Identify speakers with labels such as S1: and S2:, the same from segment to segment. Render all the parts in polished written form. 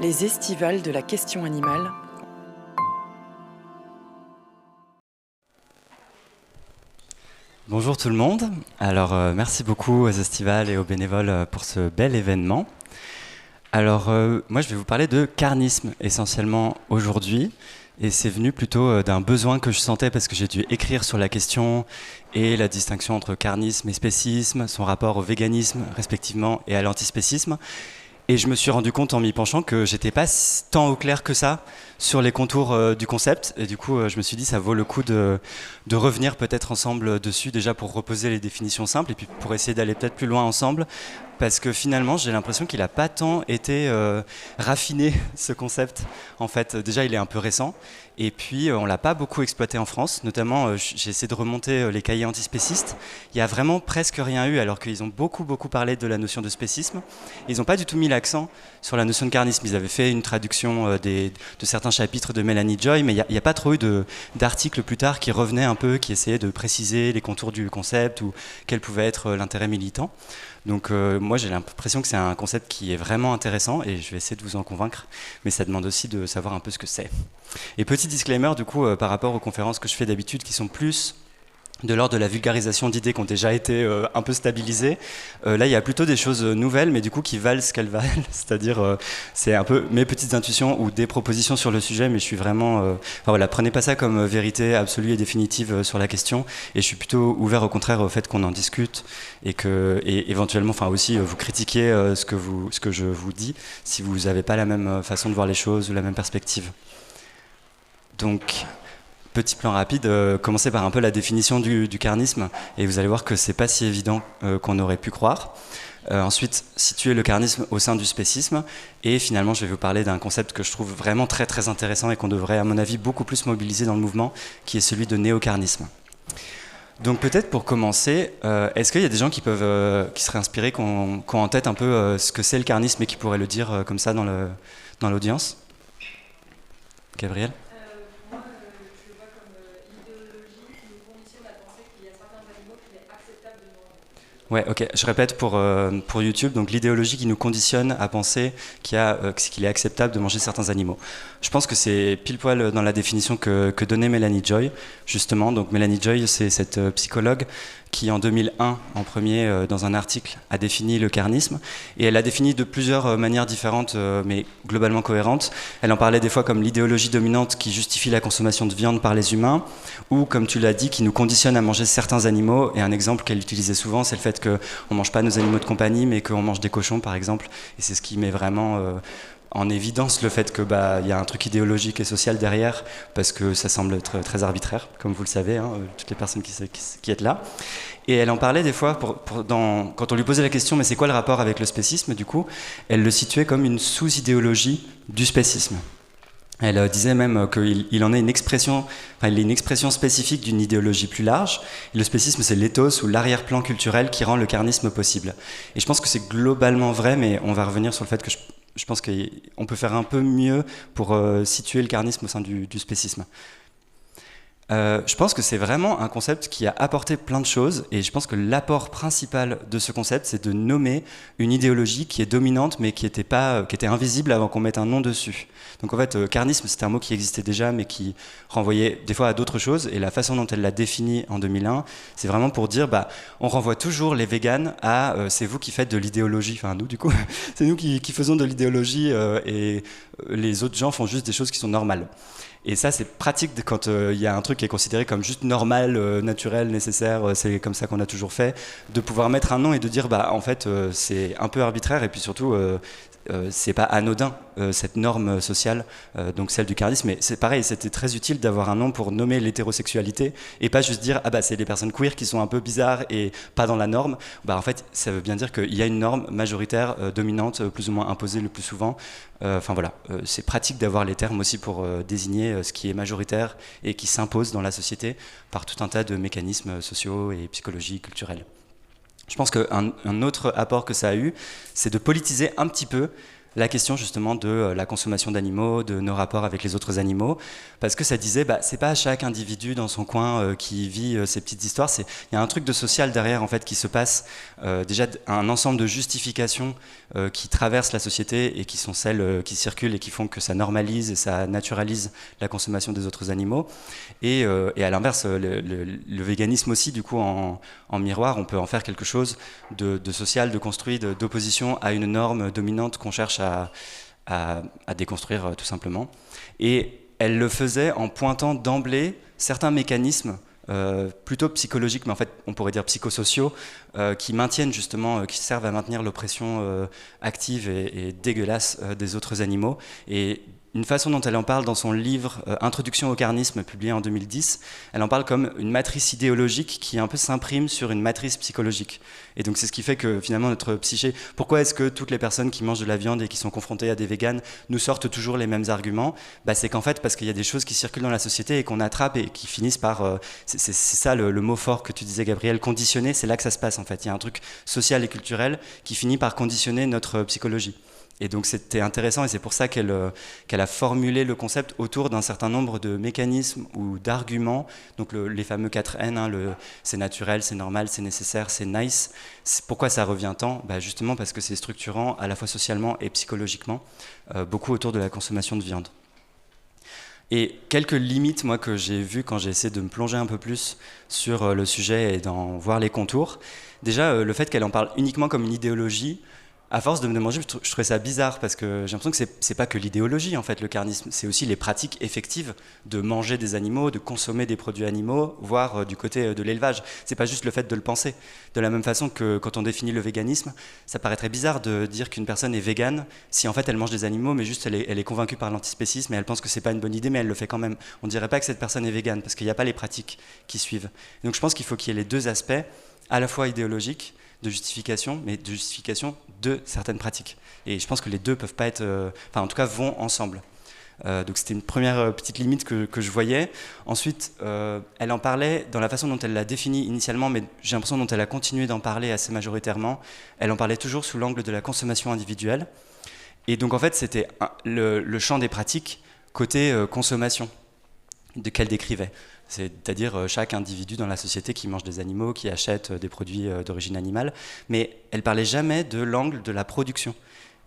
S1: Les estivales de la question animale.
S2: Bonjour tout le monde. Alors merci beaucoup aux estivales et aux bénévoles pour ce bel événement. Alors moi je vais vous parler de carnisme essentiellement aujourd'hui. Et c'est venu plutôt d'un besoin que je sentais parce que j'ai dû écrire sur la question et la distinction entre carnisme et spécisme, son rapport au véganisme respectivement et à l'antispécisme. Et je me suis rendu compte en m'y penchant que j'étais pas tant au clair que ça sur les contours du concept. Et du coup, je me suis dit ça vaut le coup de revenir peut-être ensemble dessus déjà pour reposer les définitions simples et puis pour essayer d'aller peut-être plus loin ensemble. Parce que finalement, j'ai l'impression qu'il n'a pas tant été raffiné, ce concept. En fait, déjà, il est un peu récent. Et puis, on ne l'a pas beaucoup exploité en France. Notamment, j'ai essayé de remonter les cahiers antispécistes. Il n'y a vraiment presque rien eu, alors qu'ils ont beaucoup parlé de la notion de spécisme. Ils n'ont pas du tout mis l'accent sur la notion de carnisme. Ils avaient fait une traduction de certains chapitres de Mélanie Joy, mais il n'y a pas trop eu d'articles plus tard qui revenaient un peu, qui essayaient de préciser les contours du concept ou quel pouvait être l'intérêt militant. Donc moi j'ai l'impression que c'est un concept qui est vraiment intéressant et je vais essayer de vous en convaincre, mais ça demande aussi de savoir un peu ce que c'est. Et petit disclaimer du coup par rapport aux conférences que je fais d'habitude qui sont plus de l'ordre de la vulgarisation d'idées qui ont déjà été un peu stabilisées. Là, il y a plutôt des choses nouvelles, mais du coup qui valent ce qu'elles valent. C'est-à-dire, c'est un peu mes petites intuitions ou des propositions sur le sujet, mais je suis vraiment... Enfin voilà, prenez pas ça comme vérité absolue et définitive sur la question. Et je suis plutôt ouvert au contraire au fait qu'on en discute et éventuellement, enfin aussi, vous critiquiez ce que je vous dis si vous n'avez pas la même façon de voir les choses ou la même perspective. Donc... Petit plan rapide, commencer par un peu la définition du carnisme, et vous allez voir que c'est pas si évident qu'on aurait pu croire. Ensuite, situer le carnisme au sein du spécisme, et finalement je vais vous parler d'un concept que je trouve vraiment très intéressant et qu'on devrait à mon avis beaucoup plus mobiliser dans le mouvement, qui est celui de néocarnisme. Donc peut-être pour commencer, est-ce qu'il y a des gens qui seraient inspirés, qui ont en tête un peu ce que c'est le carnisme et qui pourraient le dire comme ça dans l'audience? Gabriel? Ouais, ok. Je répète pour YouTube. Donc l'idéologie qui nous conditionne à penser qu'il est acceptable de manger certains animaux. Je pense que c'est pile poil dans la définition que donnait Mélanie Joy, justement. Donc Mélanie Joy, c'est cette psychologue qui en 2001, en premier, dans un article, a défini le carnisme. Et elle l'a défini de plusieurs manières différentes, mais globalement cohérentes. Elle en parlait des fois comme l'idéologie dominante qui justifie la consommation de viande par les humains, ou comme tu l'as dit, qui nous conditionne à manger certains animaux. Et un exemple qu'elle utilisait souvent, c'est le fait qu'on ne mange pas nos animaux de compagnie, mais qu'on mange des cochons, par exemple. Et c'est ce qui met vraiment... en évidence le fait que y a un truc idéologique et social derrière, parce que ça semble être très arbitraire, comme vous le savez, hein, toutes les personnes qui êtes là. Et elle en parlait des fois, quand on lui posait la question, mais c'est quoi le rapport avec le spécisme, du coup, elle le situait comme une sous-idéologie du spécisme. Elle disait même qu'il en est une expression spécifique d'une idéologie plus large. Et le spécisme, c'est l'éthos ou l'arrière-plan culturel qui rend le carnisme possible. Et je pense que c'est globalement vrai, mais on va revenir sur le fait que je pense qu'on peut faire un peu mieux pour situer le carnisme au sein du spécisme. Je pense que c'est vraiment un concept qui a apporté plein de choses, et je pense que l'apport principal de ce concept, c'est de nommer une idéologie qui est dominante, mais qui était invisible avant qu'on mette un nom dessus. Donc en fait, carnisme, c'était un mot qui existait déjà, mais qui renvoyait des fois à d'autres choses, et la façon dont elle l'a défini en 2001, c'est vraiment pour dire, on renvoie toujours les véganes à c'est vous qui faites de l'idéologie, enfin nous du coup, c'est nous qui faisons de l'idéologie, et les autres gens font juste des choses qui sont normales. Et ça, c'est pratique quand il y a un truc qui est considéré comme juste normal, naturel, nécessaire, c'est comme ça qu'on a toujours fait, de pouvoir mettre un nom et de dire, en fait, c'est un peu arbitraire, et puis surtout, c'est pas anodin, cette norme sociale, donc celle du carnisme. Mais c'est pareil, c'était très utile d'avoir un nom pour nommer l'hétérosexualité, et pas juste dire, c'est les personnes queer qui sont un peu bizarres et pas dans la norme. En fait, ça veut bien dire qu'il y a une norme majoritaire, dominante, plus ou moins imposée le plus souvent. Enfin voilà, c'est pratique d'avoir les termes aussi pour désigner ce qui est majoritaire et qui s'impose dans la société par tout un tas de mécanismes sociaux et psychologiques, culturels. Je pense qu'un autre apport que ça a eu, c'est de politiser un petit peu la question justement de la consommation d'animaux, de nos rapports avec les autres animaux, parce que ça disait, c'est pas chaque individu dans son coin qui vit ces petites histoires, il y a un truc de social derrière en fait qui se passe, déjà un ensemble de justifications qui traversent la société et qui sont celles qui circulent et qui font que ça normalise et ça naturalise la consommation des autres animaux, et à l'inverse, le véganisme aussi, du coup, en miroir, on peut en faire quelque chose de social, de construit, d'opposition à une norme dominante qu'on cherche à déconstruire tout simplement. Et elle le faisait en pointant d'emblée certains mécanismes plutôt psychologiques, mais en fait on pourrait dire psychosociaux, qui maintiennent justement, qui servent à maintenir l'oppression active et dégueulasse des autres animaux. Et une façon dont elle en parle dans son livre Introduction au carnisme, publié en 2010, elle en parle comme une matrice idéologique qui un peu s'imprime sur une matrice psychologique. Et donc c'est ce qui fait que finalement notre psyché, pourquoi est-ce que toutes les personnes qui mangent de la viande et qui sont confrontées à des véganes nous sortent toujours les mêmes arguments? C'est qu'en fait parce qu'il y a des choses qui circulent dans la société et qu'on attrape et qui finissent par, c'est ça le mot fort que tu disais Gabriel, conditionner, c'est là que ça se passe en fait. Il y a un truc social et culturel qui finit par conditionner notre psychologie. Et donc c'était intéressant et c'est pour ça qu'elle a formulé le concept autour d'un certain nombre de mécanismes ou d'arguments, donc les fameux 4 N, c'est naturel, c'est normal, c'est nécessaire, c'est nice. Pourquoi ça revient tant? Justement parce que c'est structurant à la fois socialement et psychologiquement, beaucoup autour de la consommation de viande. Et quelques limites, moi, que j'ai vues quand j'ai essayé de me plonger un peu plus sur le sujet et d'en voir les contours. Déjà, le fait qu'elle en parle uniquement comme une idéologie, à force de me manger, je trouvais ça bizarre parce que j'ai l'impression que c'est pas que l'idéologie en fait le carnisme, c'est aussi les pratiques effectives de manger des animaux, de consommer des produits animaux, voire du côté de l'élevage. C'est pas juste le fait de le penser. De la même façon que quand on définit le véganisme, ça paraîtrait bizarre de dire qu'une personne est végane si en fait elle mange des animaux, mais juste elle est convaincue par l'antispécisme et elle pense que c'est pas une bonne idée, mais elle le fait quand même. On dirait pas que cette personne est végane parce qu'il n'y a pas les pratiques qui suivent. Donc je pense qu'il faut qu'il y ait les deux aspects, à la fois idéologiques, de justification, mais de justification de certaines pratiques. Et je pense que les deux peuvent pas être, en tout cas vont ensemble. Donc c'était une première petite limite que je voyais. Ensuite, elle en parlait dans la façon dont elle l'a définie initialement, mais j'ai l'impression dont elle a continué d'en parler assez majoritairement. Elle en parlait toujours sous l'angle de la consommation individuelle. Et donc en fait, c'était le champ des pratiques côté consommation qu'elle décrivait. C'est-à-dire chaque individu dans la société qui mange des animaux, qui achète des produits d'origine animale, mais elle ne parlait jamais de l'angle de la production.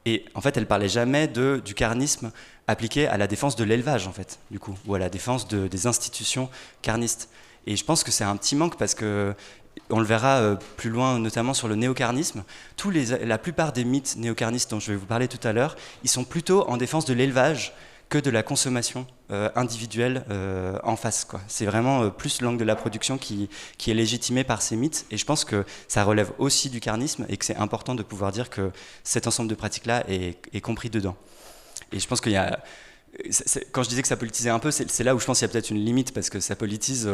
S2: Et en fait, elle ne parlait jamais du carnisme appliqué à la défense de l'élevage, en fait, du coup, ou à la défense des institutions carnistes. Et je pense que c'est un petit manque parce que, on le verra plus loin, notamment sur le néocarnisme, la plupart des mythes néocarnistes dont je vais vous parler tout à l'heure, ils sont plutôt en défense de l'élevage que de la consommation individuelle en face, quoi. C'est vraiment plus l'angle de la production qui est légitimé par ces mythes, et je pense que ça relève aussi du carnisme et que c'est important de pouvoir dire que cet ensemble de pratiques-là est compris dedans. Et je pense qu'il y a... Quand je disais que ça politisait un peu, c'est là où je pense qu'il y a peut-être une limite, parce que ça politise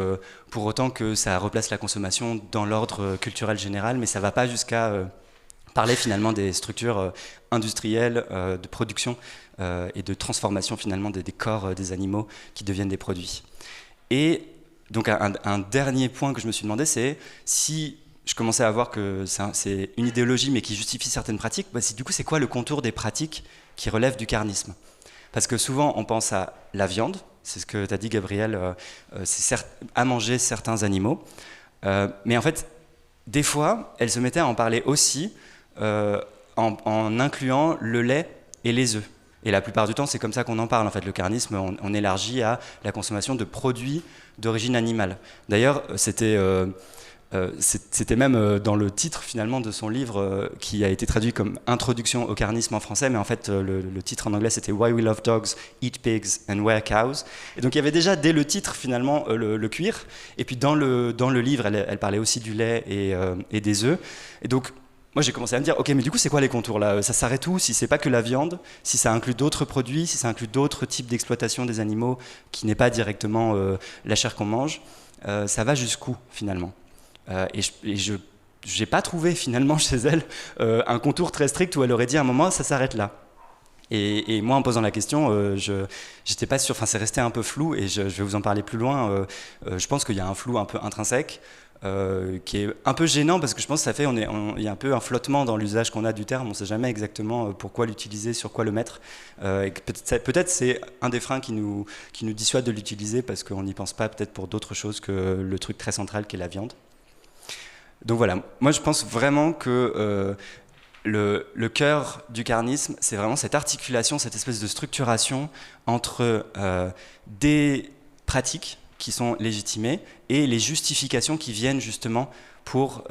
S2: pour autant que ça replace la consommation dans l'ordre culturel général, mais ça ne va pas jusqu'à parler finalement des structures industrielles de production et de transformation finalement des corps des animaux qui deviennent des produits. Et donc un dernier point que je me suis demandé, c'est si je commençais à voir que c'est une idéologie mais qui justifie certaines pratiques, du coup c'est quoi le contour des pratiques qui relèvent du carnisme? Parce que souvent on pense à la viande, c'est ce que tu as dit Gabriel, c'est à manger certains animaux, mais en fait des fois elle se mettait à en parler aussi en incluant le lait et les œufs. Et la plupart du temps, c'est comme ça qu'on en parle. En fait, le carnisme, on élargit à la consommation de produits d'origine animale. D'ailleurs, c'était même dans le titre finalement de son livre qui a été traduit comme Introduction au carnisme en français, mais en fait le titre en anglais c'était Why We Love Dogs, Eat Pigs and Wear Cows. Et donc il y avait déjà dès le titre finalement le cuir. Et puis dans le livre, elle parlait aussi du lait et des œufs. Et donc moi j'ai commencé à me dire, ok, mais du coup c'est quoi les contours là? Ça s'arrête où si c'est pas que la viande, si ça inclut d'autres produits, si ça inclut d'autres types d'exploitation des animaux qui n'est pas directement la chair qu'on mange, ça va jusqu'où finalement? Et je n'ai pas trouvé finalement chez elle un contour très strict où elle aurait dit à un moment ça s'arrête là. Et moi en posant la question, j'étais pas sûr, enfin c'est resté un peu flou et je vais vous en parler plus loin. Je pense qu'il y a un flou un peu intrinsèque. qui est un peu gênant parce que je pense que ça fait, il y a un peu un flottement dans l'usage qu'on a du terme, on ne sait jamais exactement pourquoi l'utiliser, sur quoi le mettre. Et peut-être c'est un des freins qui nous dissuade de l'utiliser parce qu'on n'y pense pas peut-être pour d'autres choses que le truc très central qui est la viande. Donc voilà, moi je pense vraiment que le cœur du carnisme, c'est vraiment cette articulation, cette espèce de structuration entre des pratiques qui sont légitimées et les justifications qui viennent justement pour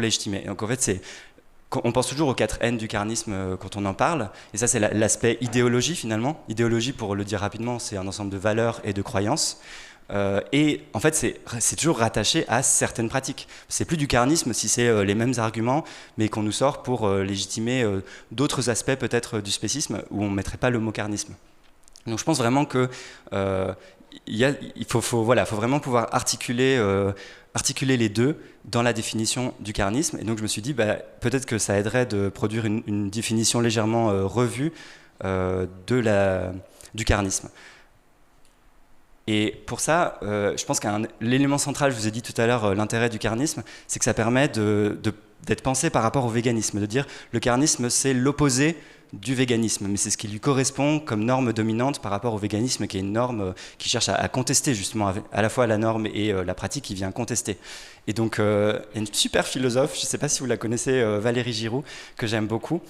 S2: légitimer. Et donc en fait, on pense toujours aux 4 N du carnisme quand on en parle, et ça c'est l'aspect idéologie finalement. Idéologie, pour le dire rapidement, c'est un ensemble de valeurs et de croyances. Et en fait, c'est toujours rattaché à certaines pratiques. C'est plus du carnisme si c'est les mêmes arguments, mais qu'on nous sort pour légitimer d'autres aspects peut-être du spécisme où on ne mettrait pas le mot carnisme. Donc je pense vraiment que il faut vraiment pouvoir articuler les deux dans la définition du carnisme. Et donc je me suis dit, peut-être que ça aiderait de produire une définition légèrement revue du carnisme. Et pour ça, je pense que l'élément central, je vous ai dit tout à l'heure, l'intérêt du carnisme, c'est que ça permet d'être pensé par rapport au véganisme, de dire le carnisme, c'est l'opposé du véganisme, mais c'est ce qui lui correspond comme norme dominante par rapport au véganisme, qui est une norme qui cherche à contester justement à la fois la norme et la pratique qui vient contester. Et donc, il y a une super philosophe, je ne sais pas si vous la connaissez, Valérie Giroud, que j'aime beaucoup.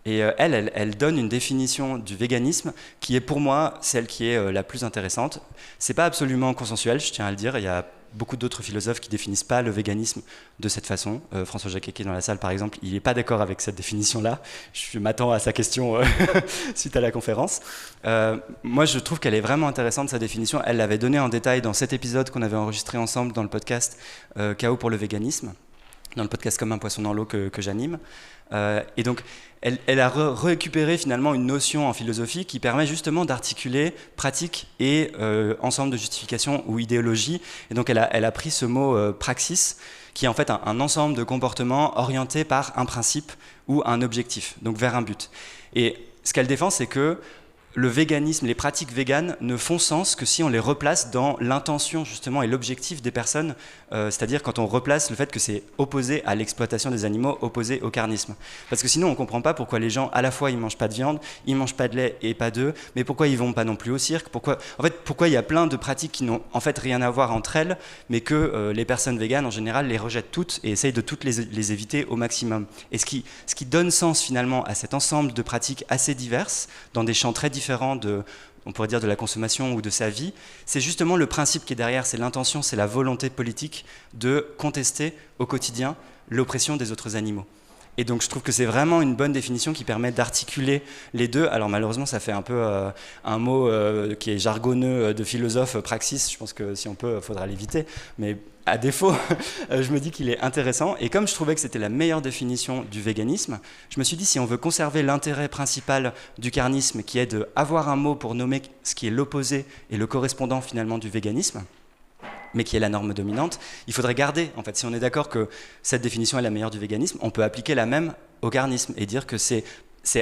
S2: Et elle donne une définition du véganisme qui est pour moi celle qui est la plus intéressante. C'est pas absolument consensuel, je tiens à le dire. Il y a beaucoup d'autres philosophes qui définissent pas le véganisme de cette façon. François Jacquet, qui est dans la salle par exemple, il n'est pas d'accord avec cette définition-là. Je m'attends à sa question suite à la conférence. Moi, je trouve qu'elle est vraiment intéressante, sa définition. Elle l'avait donnée en détail dans cet épisode qu'on avait enregistré ensemble dans le podcast Chaos pour le véganisme, dans le podcast Comme un poisson dans l'eau que j'anime. Et donc, elle a récupéré finalement une notion en philosophie qui permet justement d'articuler pratique et ensemble de justification ou idéologie. Et donc, elle a pris ce mot praxis, qui est en fait un ensemble de comportements orientés par un principe ou un objectif, donc vers un but. Et ce qu'elle défend, c'est que le véganisme, les pratiques véganes ne font sens que si on les replace dans l'intention justement et l'objectif des personnes, c'est-à-dire quand on replace le fait que c'est opposé à l'exploitation des animaux, opposé au carnisme. Parce que sinon on ne comprend pas pourquoi les gens, à la fois ils ne mangent pas de viande, ils ne mangent pas de lait et pas d'œufs, mais pourquoi ils ne vont pas non plus au cirque, pourquoi il y a plein de pratiques qui n'ont en fait rien à voir entre elles, mais que les personnes véganes en général les rejettent toutes et essayent de toutes les éviter au maximum. Et ce qui donne sens finalement à cet ensemble de pratiques assez diverses, dans des champs très différents on pourrait dire de la consommation ou de sa vie, c'est justement le principe qui est derrière, c'est l'intention, c'est la volonté politique de contester au quotidien l'oppression des autres animaux. Et donc je trouve que c'est vraiment une bonne définition qui permet d'articuler les deux. Alors malheureusement ça fait un peu un mot qui est jargonneux de philosophe, praxis, je pense que si on peut, il faudra l'éviter, mais à défaut, je me dis qu'il est intéressant. Et comme je trouvais que c'était la meilleure définition du véganisme, je me suis dit si on veut conserver l'intérêt principal du carnisme, qui est d'avoir un mot pour nommer ce qui est l'opposé et le correspondant finalement du véganisme, mais qui est la norme dominante, il faudrait garder, en fait, si on est d'accord que cette définition est la meilleure du véganisme, on peut appliquer la même au carnisme et dire que c'est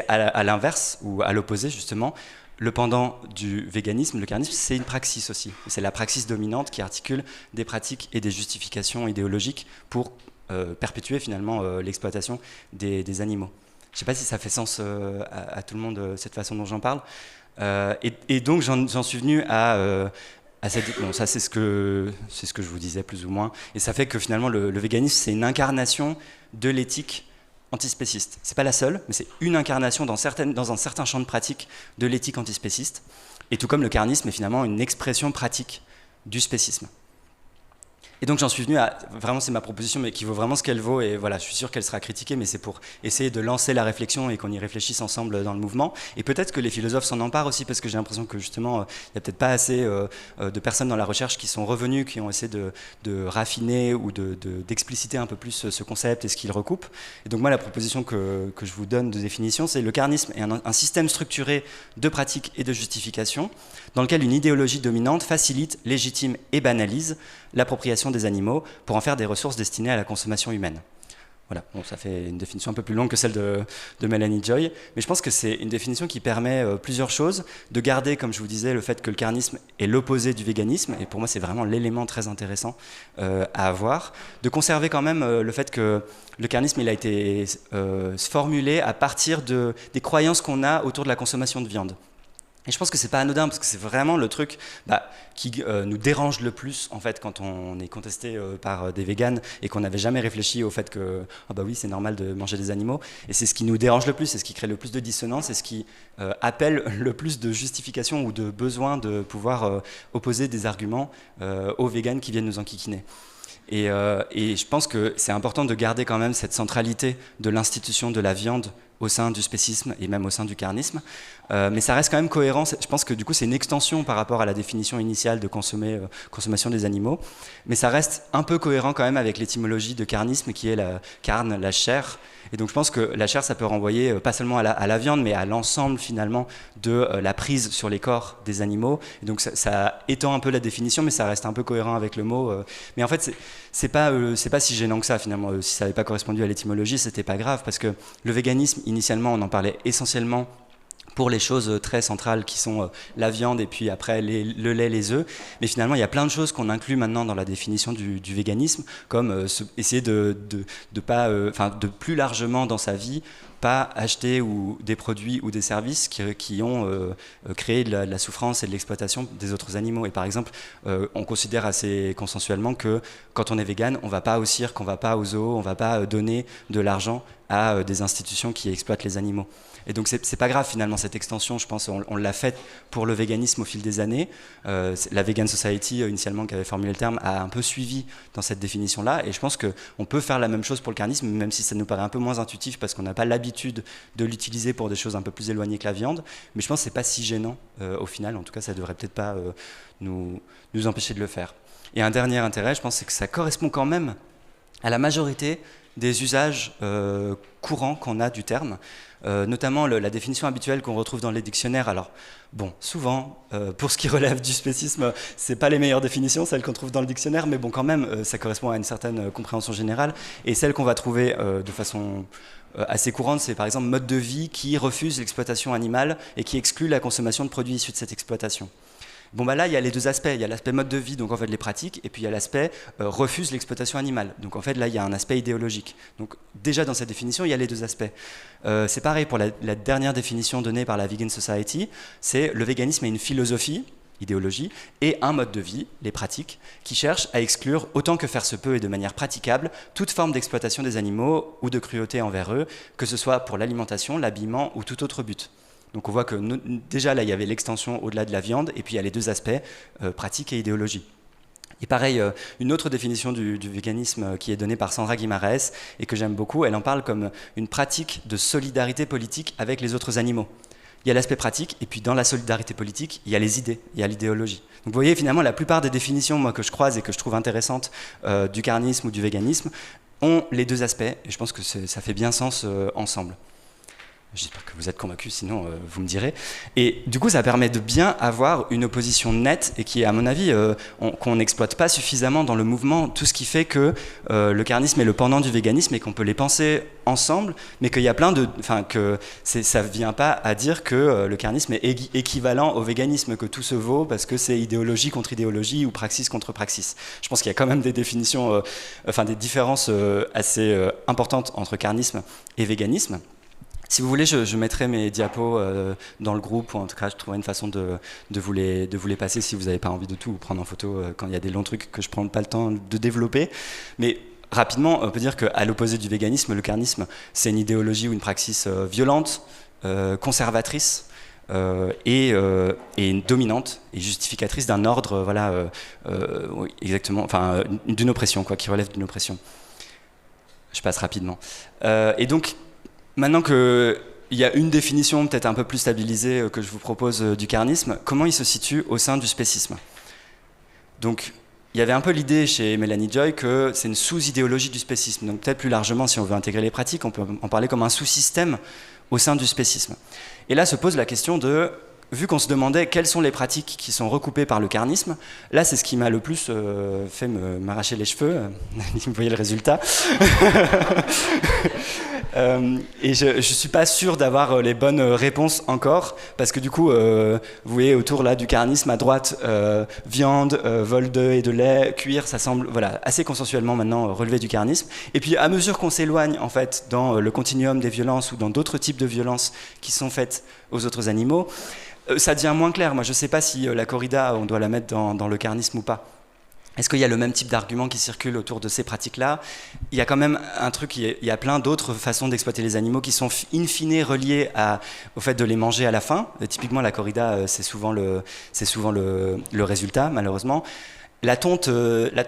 S2: à l'inverse, ou à l'opposé justement, le pendant du véganisme, le carnisme, c'est une praxis aussi. C'est la praxis dominante qui articule des pratiques et des justifications idéologiques pour perpétuer finalement l'exploitation des animaux. Je ne sais pas si ça fait sens à tout le monde, cette façon dont j'en parle. Et donc j'en suis venu à bon, ça c'est ce que je vous disais plus ou moins, et ça fait que finalement le véganisme c'est une incarnation de l'éthique antispéciste. C'est pas la seule, mais c'est une incarnation dans un certain champ de pratique de l'éthique antispéciste, et tout comme le carnisme est finalement une expression pratique du spécisme. Et donc j'en suis venu à, vraiment c'est ma proposition, mais qui vaut vraiment ce qu'elle vaut, et voilà, je suis sûr qu'elle sera critiquée, mais c'est pour essayer de lancer la réflexion et qu'on y réfléchisse ensemble dans le mouvement. Et peut-être que les philosophes s'en emparent aussi, parce que j'ai l'impression que justement, il n'y a peut-être pas assez de personnes dans la recherche qui sont revenues, qui ont essayé de raffiner ou d'expliciter un peu plus ce concept et ce qu'il recoupe. Et donc moi, la proposition que je vous donne de définition, c'est le carnisme est un système structuré de pratiques et de justifications, dans lequel une idéologie dominante facilite, légitime et banalise l'appropriation des animaux pour en faire des ressources destinées à la consommation humaine. Voilà, bon, ça fait une définition un peu plus longue que celle de Mélanie Joy, mais je pense que c'est une définition qui permet plusieurs choses, de garder, comme je vous disais, le fait que le carnisme est l'opposé du véganisme, et pour moi c'est vraiment l'élément très intéressant à avoir, de conserver quand même le fait que le carnisme il a été formulé à partir des croyances qu'on a autour de la consommation de viande. Et je pense que c'est pas anodin parce que c'est vraiment le truc qui nous dérange le plus en fait quand on est contesté par des véganes et qu'on n'avait jamais réfléchi au fait que oui c'est normal de manger des animaux, et c'est ce qui nous dérange le plus, c'est ce qui crée le plus de dissonance et ce qui appelle le plus de justification ou de besoin de pouvoir opposer des arguments aux véganes qui viennent nous enquiquiner. Et je pense que c'est important de garder quand même cette centralité de l'institution de la viande au sein du spécisme et même au sein du carnisme, mais ça reste quand même cohérent. Je pense que du coup c'est une extension par rapport à la définition initiale de consommation des animaux, mais ça reste un peu cohérent quand même avec l'étymologie de carnisme qui est la carne, la chair. Et donc je pense que la chair ça peut renvoyer pas seulement à la viande mais à l'ensemble finalement de la prise sur les corps des animaux, et donc ça étend un peu la définition mais ça reste un peu cohérent avec le mot, mais en fait c'est pas si gênant que ça finalement. Si ça n'avait pas correspondu à l'étymologie c'était pas grave, parce que le véganisme initialement on en parlait essentiellement pour les choses très centrales qui sont la viande et puis après le lait, les œufs. Mais finalement, il y a plein de choses qu'on inclut maintenant dans la définition du véganisme, comme essayer de plus largement dans sa vie, pas acheter des produits ou des services qui ont créé de la souffrance et de l'exploitation des autres animaux. Et par exemple, on considère assez consensuellement que quand on est végane, on ne va pas au cirque, on ne va pas aux zoos, on ne va pas donner de l'argent à des institutions qui exploitent les animaux. Et donc c'est pas grave finalement cette extension, je pense on l'a faite pour le véganisme au fil des années. La Vegan Society initialement qui avait formulé le terme a un peu suivi dans cette définition-là, et je pense qu'on peut faire la même chose pour le carnisme, même si ça nous paraît un peu moins intuitif parce qu'on n'a pas l'habitude de l'utiliser pour des choses un peu plus éloignées que la viande, mais je pense que c'est pas si gênant au final, en tout cas ça devrait peut-être pas nous empêcher de le faire. Et un dernier intérêt, je pense, c'est que ça correspond quand même à la majorité des usages courants qu'on a du terme, notamment la définition habituelle qu'on retrouve dans les dictionnaires. Alors, bon, souvent, pour ce qui relève du spécisme, c'est pas les meilleures définitions, celles qu'on trouve dans le dictionnaire, mais bon, quand même, ça correspond à une certaine compréhension générale, et celle qu'on va trouver de façon assez courante, c'est par exemple mode de vie qui refuse l'exploitation animale et qui exclut la consommation de produits issus de cette exploitation. Bon bah là il y a les deux aspects, il y a l'aspect mode de vie, donc en fait les pratiques, et puis il y a l'aspect refuse l'exploitation animale. Donc en fait là il y a un aspect idéologique. Donc déjà dans cette définition il y a les deux aspects. C'est pareil pour la dernière définition donnée par la Vegan Society, c'est le véganisme est une philosophie, idéologie, et un mode de vie, les pratiques, qui cherchent à exclure autant que faire se peut et de manière praticable toute forme d'exploitation des animaux ou de cruauté envers eux, que ce soit pour l'alimentation, l'habillement ou tout autre but. Donc on voit que déjà là il y avait l'extension au-delà de la viande, et puis il y a les deux aspects, pratique et idéologie. Et pareil, une autre définition du véganisme qui est donnée par Sandra Guimarães et que j'aime beaucoup, elle en parle comme une pratique de solidarité politique avec les autres animaux. Il y a l'aspect pratique, et puis dans la solidarité politique, il y a les idées, il y a l'idéologie. Donc vous voyez finalement la plupart des définitions moi, que je croise et que je trouve intéressantes du carnisme ou du véganisme ont les deux aspects, et je pense que ça fait bien sens ensemble. J'espère que vous êtes convaincus, sinon vous me direz. Et du coup, ça permet de bien avoir une opposition nette et qui, à mon avis, qu'on n'exploite pas suffisamment dans le mouvement, tout ce qui fait que le carnisme est le pendant du véganisme et qu'on peut les penser ensemble, mais qu'il y a plein de... Enfin, que ça ne vient pas à dire que le carnisme est équivalent au véganisme, que tout se vaut parce que c'est idéologie contre idéologie ou praxis contre praxis. Je pense qu'il y a quand même des définitions, des différences assez importantes entre carnisme et véganisme. Si vous voulez, je mettrai mes diapos dans le groupe, ou en tout cas, je trouverai une façon de vous les passer si vous n'avez pas envie de tout prendre en photo quand il y a des longs trucs que je ne prends pas le temps de développer. Mais rapidement, on peut dire qu'à l'opposé du véganisme, le carnisme, c'est une idéologie ou une praxis violente, conservatrice et dominante et justificatrice d'un ordre, oui, exactement, enfin, d'une oppression, quoi, qui relève d'une oppression. Je passe rapidement. Et donc, maintenant qu'il y a une définition peut-être un peu plus stabilisée que je vous propose du carnisme, comment il se situe au sein du spécisme? Donc, il y avait un peu l'idée chez Mélanie Joy que c'est une sous-idéologie du spécisme. Donc peut-être plus largement, si on veut intégrer les pratiques, on peut en parler comme un sous-système au sein du spécisme. Et là se pose la question de vu qu'on se demandait quelles sont les pratiques qui sont recoupées par le carnisme, là c'est ce qui m'a le plus fait m'arracher les cheveux. Vous voyez le résultat. Et je ne suis pas sûr d'avoir les bonnes réponses encore, parce que du coup, vous voyez autour là, du carnisme à droite, viande, vol d'œufs et de lait, cuir, ça semble voilà, assez consensuellement maintenant relever du carnisme. Et puis à mesure qu'on s'éloigne en fait, dans le continuum des violences ou dans d'autres types de violences qui sont faites aux autres animaux, ça devient moins clair. Moi je ne sais pas si la corrida, on doit la mettre dans le carnisme ou pas. Est-ce qu'il y a le même type d'arguments qui circulent autour de ces pratiques-là? Il y a quand même un truc, il y a plein d'autres façons d'exploiter les animaux qui sont in fine reliées au fait de les manger à la fin. Typiquement, la corrida, c'est souvent le résultat, malheureusement. La tonte,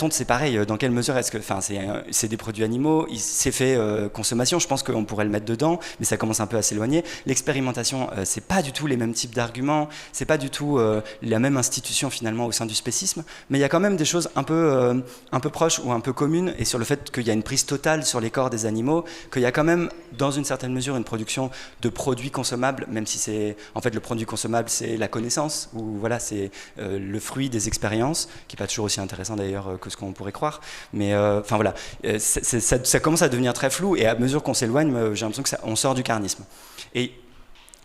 S2: c'est pareil. Dans quelle mesure est-ce que, enfin, c'est des produits animaux, c'est fait consommation. Je pense qu'on pourrait le mettre dedans, mais ça commence un peu à s'éloigner. L'expérimentation, c'est pas du tout les mêmes types d'arguments, c'est pas du tout la même institution finalement au sein du spécisme. Mais il y a quand même des choses un peu proches ou un peu communes, et sur le fait qu'il y a une prise totale sur les corps des animaux, qu'il y a quand même, dans une certaine mesure, une production de produits consommables, même si c'est, en fait, le produit consommable, c'est la connaissance, ou voilà, c'est le fruit des expériences, qui n'est pas toujours aussi intéressant d'ailleurs que ce qu'on pourrait croire, mais enfin voilà, ça commence à devenir très flou, et à mesure qu'on s'éloigne, j'ai l'impression qu'on sort du carnisme. Et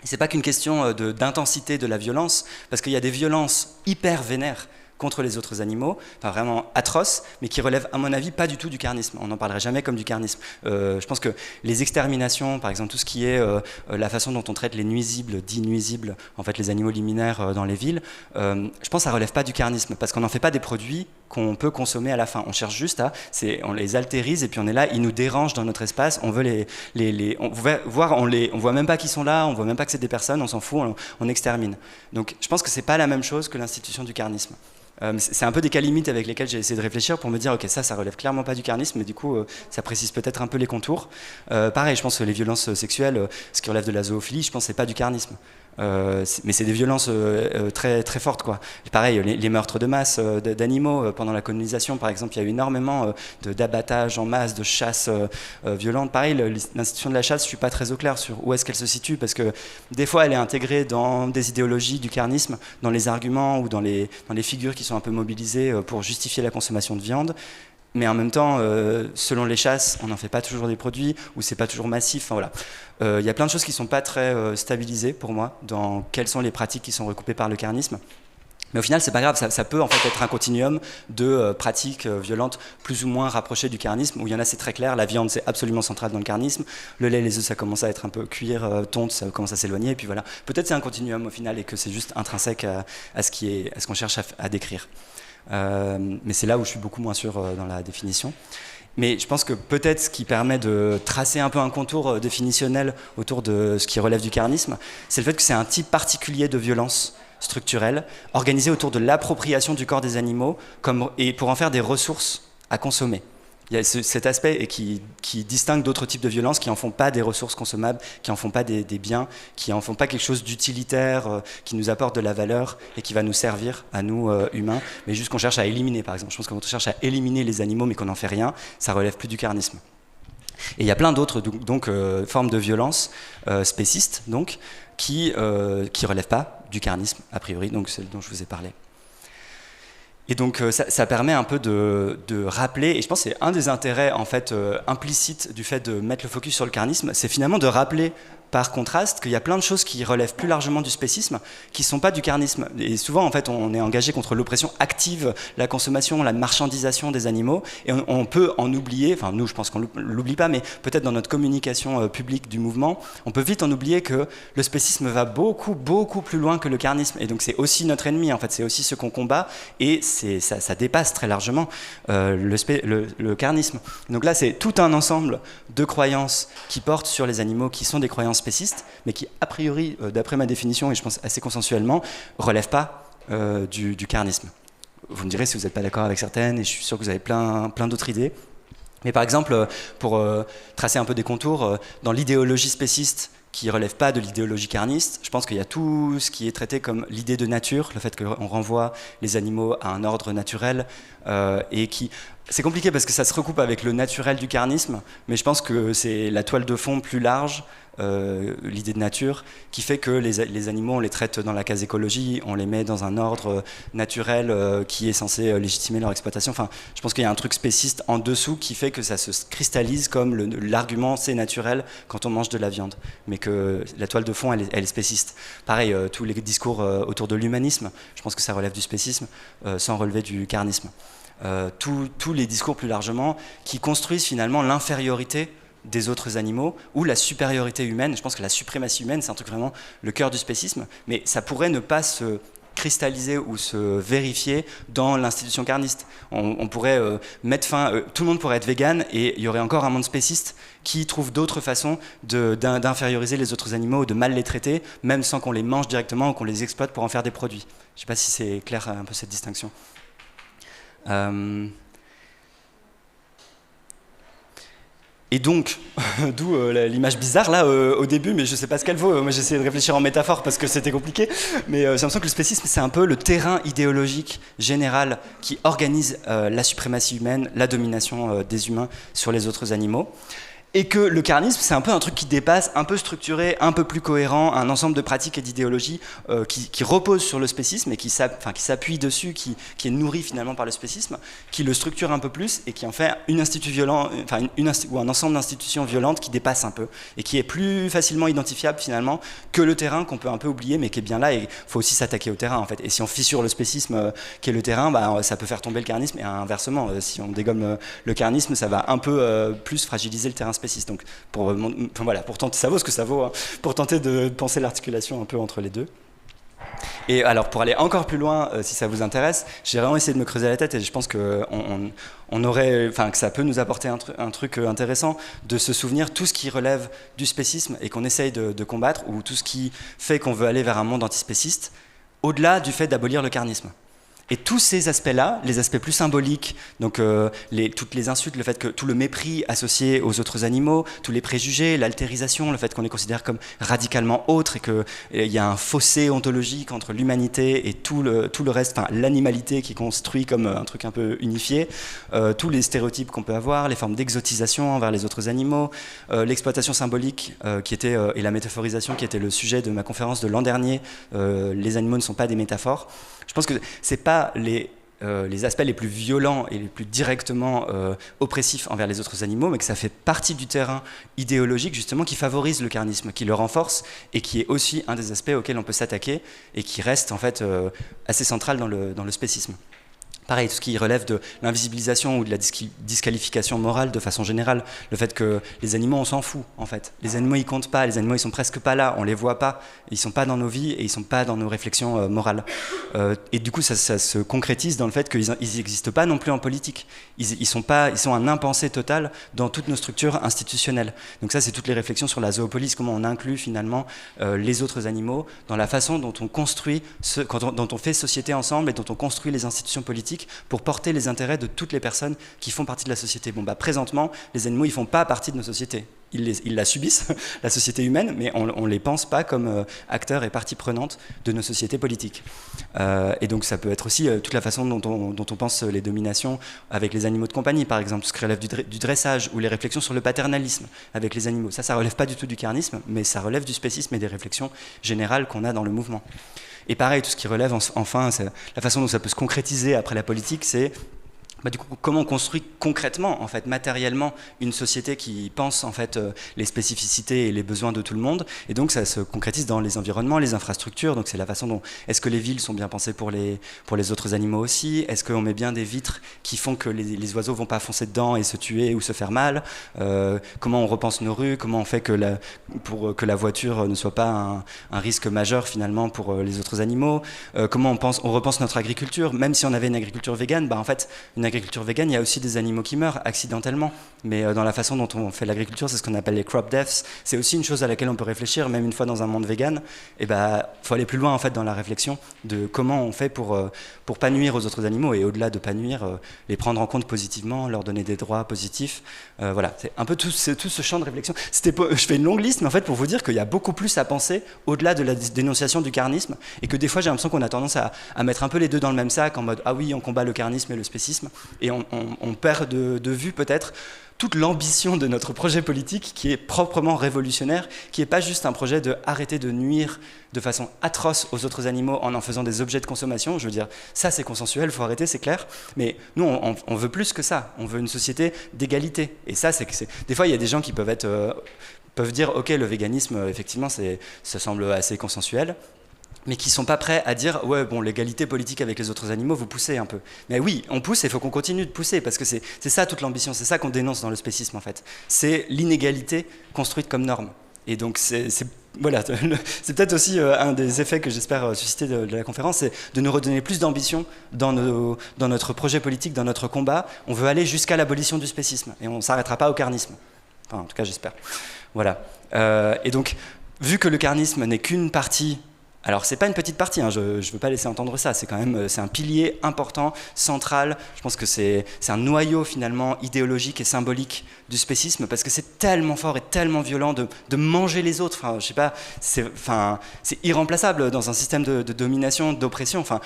S2: c'est pas qu'une question d'intensité de la violence, parce qu'il y a des violences hyper vénères contre les autres animaux, enfin vraiment atroces, mais qui relèvent à mon avis pas du tout du carnisme. On n'en parlerait jamais comme du carnisme. Je pense que les exterminations, par exemple tout ce qui est la façon dont on traite les nuisibles, dits nuisibles, en fait les animaux liminaires dans les villes, je pense que ça relève pas du carnisme, parce qu'on n'en fait pas des produits qu'on peut consommer à la fin. On cherche juste on les altérise, et puis on est là, ils nous dérangent dans notre espace, on veut on voit même pas qu'ils sont là, on voit même pas que c'est des personnes, on s'en fout, on extermine. Donc je pense que c'est pas la même chose que l'institution du carnisme. C'est un peu des cas limites avec lesquels j'ai essayé de réfléchir pour me dire ok, ça relève clairement pas du carnisme, mais du coup ça précise peut-être un peu les contours. Pareil, je pense que les violences sexuelles, ce qui relève de la zoophilie, je pense que c'est pas du carnisme. Mais c'est des violences très, très fortes, quoi. Pareil, les meurtres de masse d'animaux pendant la colonisation, par exemple, il y a eu énormément d'abattage en masse, de chasse violente. Pareil, l'institution de la chasse, je ne suis pas très au clair sur où est-ce qu'elle se situe, parce que des fois, elle est intégrée dans des idéologies du carnisme, dans les arguments ou dans les figures qui sont un peu mobilisées pour justifier la consommation de viande. Mais en même temps, selon les chasses, on n'en fait pas toujours des produits, ou c'est pas toujours massif. Enfin, voilà. Y a plein de choses qui sont pas très stabilisées pour moi dans quelles sont les pratiques qui sont recoupées par le carnisme. Mais au final, c'est pas grave, ça peut en fait être un continuum de pratiques violentes plus ou moins rapprochées du carnisme, où il y en a, c'est très clair, la viande, c'est absolument central dans le carnisme, le lait, les œufs, ça commence à être un peu cuir, tonte, ça commence à s'éloigner, et puis voilà. Peut-être c'est un continuum au final, et que c'est juste intrinsèque à ce qu'on cherche à décrire. Mais c'est là où je suis beaucoup moins sûr dans la définition. Mais je pense que peut-être ce qui permet de tracer un peu un contour définitionnel autour de ce qui relève du carnisme, c'est le fait que c'est un type particulier de violence structurelle, organisée autour de l'appropriation du corps des animaux et pour en faire des ressources à consommer. Il y a cet aspect et qui distingue d'autres types de violences qui n'en font pas des ressources consommables, qui n'en font pas des biens, qui n'en font pas quelque chose d'utilitaire, qui nous apporte de la valeur et qui va nous servir à nous humains, mais juste qu'on cherche à éliminer, par exemple. Je pense qu'on cherche à éliminer les animaux mais qu'on n'en fait rien, ça relève plus du carnisme. Et il y a plein d'autres formes de violence spécistes donc, qui relèvent pas du carnisme, a priori, donc celle dont je vous ai parlé. Et donc ça permet un peu de rappeler, et je pense que c'est un des intérêts en fait implicites du fait de mettre le focus sur le carnisme, c'est finalement de rappeler par contraste qu'il y a plein de choses qui relèvent plus largement du spécisme, qui ne sont pas du carnisme. Et souvent, en fait, on est engagé contre l'oppression active, la consommation, la marchandisation des animaux, et on peut en oublier, enfin nous, je pense qu'on ne l'oublie pas, mais peut-être dans notre communication publique du mouvement, on peut vite en oublier que le spécisme va beaucoup, beaucoup plus loin que le carnisme, et donc c'est aussi notre ennemi, en fait, c'est aussi ce qu'on combat, et ça dépasse très largement le carnisme. Donc là, c'est tout un ensemble de croyances qui portent sur les animaux, qui sont des croyances spécistes, mais qui, a priori, d'après ma définition, et je pense assez consensuellement, ne relèvent pas du carnisme. Vous me direz si vous n'êtes pas d'accord avec certaines, et je suis sûr que vous avez plein d'autres idées. Mais par exemple, pour tracer un peu des contours, dans l'idéologie spéciste, qui ne relève pas de l'idéologie carniste, je pense qu'il y a tout ce qui est traité comme l'idée de nature, le fait qu'on renvoie les animaux à un ordre naturel, et qui... C'est compliqué parce que ça se recoupe avec le naturel du carnisme, mais je pense que c'est la toile de fond plus large l'idée de nature, qui fait que les animaux, on les traite dans la case écologie, on les met dans un ordre naturel qui est censé légitimer leur exploitation. Enfin, je pense qu'il y a un truc spéciste en dessous qui fait que ça se cristallise comme l'argument c'est naturel quand on mange de la viande, mais que la toile de fond elle est spéciste. Pareil, tous les discours autour de l'humanisme, je pense que ça relève du spécisme sans relever du carnisme. Tous les discours plus largement qui construisent finalement l'infériorité des autres animaux ou la supériorité humaine. Je pense que la suprématie humaine, c'est un truc vraiment le cœur du spécisme, mais ça pourrait ne pas se cristalliser ou se vérifier dans l'institution carniste. On pourrait mettre fin, tout le monde pourrait être vegan et il y aurait encore un monde spéciste qui trouve d'autres façons d'inférioriser les autres animaux ou de mal les traiter, même sans qu'on les mange directement ou qu'on les exploite pour en faire des produits. Je ne sais pas si c'est clair un peu cette distinction. Et donc, d'où l'image bizarre là au début, mais je ne sais pas ce qu'elle vaut. Moi j'ai essayé de réfléchir en métaphore parce que c'était compliqué, mais j'ai l'impression que le spécisme c'est un peu le terrain idéologique général qui organise la suprématie humaine, la domination des humains sur les autres animaux. Et que le carnisme, c'est un peu un truc qui dépasse, un peu structuré, un peu plus cohérent, un ensemble de pratiques et d'idéologies qui reposent sur le spécisme et qui s'appuie dessus, qui est nourri finalement par le spécisme, qui le structure un peu plus et qui en fait une institution violente, ou un ensemble d'institutions violentes qui dépasse un peu et qui est plus facilement identifiable finalement que le terrain qu'on peut un peu oublier mais qui est bien là, et il faut aussi s'attaquer au terrain en fait. Et si on fissure le spécisme qui est le terrain, bah, ça peut faire tomber le carnisme, et inversement, si on dégomme le carnisme, ça va un peu plus fragiliser le terrain spécifique. Donc pour tenter, ça vaut ce que ça vaut, hein, pour tenter de penser l'articulation un peu entre les deux. Et alors pour aller encore plus loin, si ça vous intéresse, j'ai vraiment essayé de me creuser la tête et je pense que que ça peut nous apporter un truc intéressant de se souvenir tout ce qui relève du spécisme et qu'on essaye de combattre, ou tout ce qui fait qu'on veut aller vers un monde antispéciste, au-delà du fait d'abolir le carnisme. Et tous ces aspects-là, les aspects plus symboliques, donc toutes les insultes, le fait que tout le mépris associé aux autres animaux, tous les préjugés, l'altérisation, le fait qu'on les considère comme radicalement autres et qu'il y a un fossé ontologique entre l'humanité et tout le reste, enfin l'animalité qui est construit comme un truc un peu unifié, tous les stéréotypes qu'on peut avoir, les formes d'exotisation envers les autres animaux, l'exploitation symbolique et la métaphorisation qui était le sujet de ma conférence de l'an dernier, les animaux ne sont pas des métaphores. Je pense que c'est pas les aspects les plus violents et les plus directement oppressifs envers les autres animaux, mais que ça fait partie du terrain idéologique justement qui favorise le carnisme, qui le renforce et qui est aussi un des aspects auxquels on peut s'attaquer et qui reste en fait assez central dans le spécisme. Pareil, tout ce qui relève de l'invisibilisation ou de la disqualification morale de façon générale, le fait que les animaux, on s'en fout en fait. Les animaux, ils comptent pas, les animaux, ils sont presque pas là, on les voit pas, ils sont pas dans nos vies et ils sont pas dans nos réflexions morales. Et du coup, ça se concrétise dans le fait qu'ils n'existent pas non plus en politique. Ils sont un impensé total dans toutes nos structures institutionnelles. Donc ça, c'est toutes les réflexions sur la zoopolis, comment on inclut finalement les autres animaux dans la façon dont on construit, dont on fait société ensemble et dont on construit les institutions politiques pour porter les intérêts de toutes les personnes qui font partie de la société. Bon, bah, présentement, les animaux, ils font pas partie de nos sociétés. Ils la subissent, la société humaine, mais on les pense pas comme acteurs et partie prenante de nos sociétés politiques. Et donc ça peut être aussi toute la façon dont on pense les dominations avec les animaux de compagnie, par exemple, tout ce qui relève du dressage, ou les réflexions sur le paternalisme avec les animaux. Ça relève pas du tout du carnisme, mais ça relève du spécisme et des réflexions générales qu'on a dans le mouvement. Et pareil, tout ce qui relève, enfin, la façon dont ça peut se concrétiser après la politique, c'est du coup, comment on construit concrètement, en fait, matériellement, une société qui pense en fait les spécificités et les besoins de tout le monde. Et donc ça se concrétise dans les environnements, les infrastructures. Donc c'est la façon dont est-ce que les villes sont bien pensées pour les autres animaux aussi. Est-ce qu'on met bien des vitres qui font que les oiseaux vont pas foncer dedans et se tuer ou se faire mal. Comment on repense nos rues. Comment on fait pour que la voiture ne soit pas un risque majeur finalement pour les autres animaux. Comment on repense notre agriculture. Même si on avait une agriculture végane, en fait une agriculture végane, il y a aussi des animaux qui meurent accidentellement, mais dans la façon dont on fait l'agriculture, c'est ce qu'on appelle les crop deaths. C'est aussi une chose à laquelle on peut réfléchir, même une fois dans un monde vegan. Et faut aller plus loin en fait dans la réflexion de comment on fait pour pas nuire aux autres animaux, et au-delà de pas nuire, les prendre en compte positivement, leur donner des droits positifs. Voilà, c'est un peu tout ce champ de réflexion. Je fais une longue liste, mais en fait pour vous dire qu'il y a beaucoup plus à penser au-delà de la dénonciation du carnisme, et que des fois j'ai l'impression qu'on a tendance à mettre un peu les deux dans le même sac, en mode ah oui on combat le carnisme et le spécisme. Et on perd de vue peut-être toute l'ambition de notre projet politique qui est proprement révolutionnaire, qui n'est pas juste un projet de arrêter de nuire de façon atroce aux autres animaux en faisant des objets de consommation. Je veux dire, ça c'est consensuel, il faut arrêter, c'est clair. Mais nous, on veut plus que ça. On veut une société d'égalité. Et ça, des fois, il y a des gens qui peuvent dire, ok, le véganisme, effectivement, ça semble assez consensuel, mais qui ne sont pas prêts à dire ouais bon, l'égalité politique avec les autres animaux, vous poussez un peu. Mais oui, on pousse et il faut qu'on continue de pousser, parce que c'est ça toute l'ambition, c'est ça qu'on dénonce dans le spécisme en fait. C'est l'inégalité construite comme norme. Et donc voilà, c'est peut-être aussi un des effets que j'espère susciter de la conférence, c'est de nous redonner plus d'ambition dans notre projet politique, dans notre combat. On veut aller jusqu'à l'abolition du spécisme, et on ne s'arrêtera pas au carnisme. Enfin, en tout cas, j'espère. Voilà. Et donc, vu que le carnisme n'est qu'une partie. Alors, c'est pas une petite partie, hein, je ne veux pas laisser entendre ça, c'est un pilier important, central. Je pense que c'est un noyau finalement idéologique et symbolique du spécisme, parce que c'est tellement fort et tellement violent de manger les autres. Enfin, je sais pas, c'est irremplaçable dans un système de domination, d'oppression. Enfin,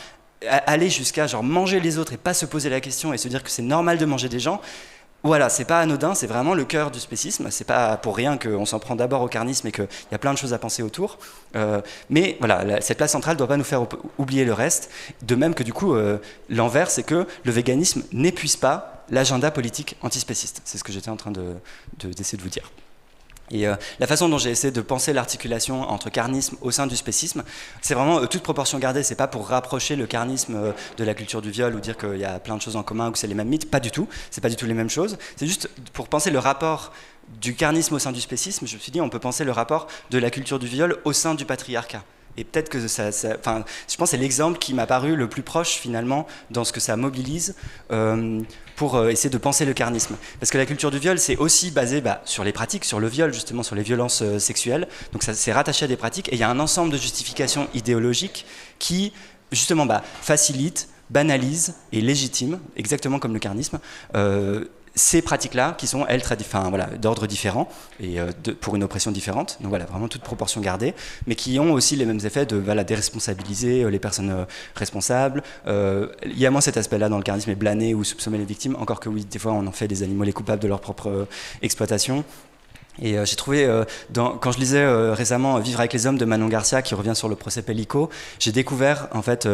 S2: aller jusqu'à genre manger les autres et pas se poser la question et se dire que c'est normal de manger des gens. Voilà, c'est pas anodin, c'est vraiment le cœur du spécisme. C'est pas pour rien qu'on s'en prend d'abord au carnisme et qu'il y a plein de choses à penser autour. Mais voilà, cette place centrale ne doit pas nous faire oublier le reste. De même que du coup, l'envers, c'est que le véganisme n'épuise pas l'agenda politique antispéciste. C'est ce que j'étais en train d'essayer de vous dire. Et la façon dont j'ai essayé de penser l'articulation entre carnisme au sein du spécisme, c'est vraiment toute proportion gardée. C'est pas pour rapprocher le carnisme de la culture du viol ou dire qu'il y a plein de choses en commun ou que c'est les mêmes mythes, pas du tout. C'est pas du tout les mêmes choses. C'est juste pour penser le rapport du carnisme au sein du spécisme. Je me suis dit, on peut penser le rapport de la culture du viol au sein du patriarcat. Et peut-être que je pense que c'est l'exemple qui m'a paru le plus proche finalement dans ce que ça mobilise pour essayer de penser le carnisme. Parce que la culture du viol, c'est aussi basé sur les pratiques, sur le viol justement, sur les violences sexuelles. Donc ça c'est rattaché à des pratiques et il y a un ensemble de justifications idéologiques qui justement facilite, banalise et légitime, exactement comme le carnisme, ces pratiques-là qui sont, elles, d'ordre différent et pour une oppression différente, donc voilà, vraiment toute proportion gardée, mais qui ont aussi les mêmes effets de déresponsabiliser les personnes responsables. Il y a moins cet aspect-là dans le carnisme, et blâmer ou soupçonner les victimes, encore que oui, des fois on en fait des animaux les coupables de leur propre exploitation. Et j'ai trouvé, quand je lisais récemment Vivre avec les hommes de Manon Garcia, qui revient sur le procès Pellico, j'ai découvert en fait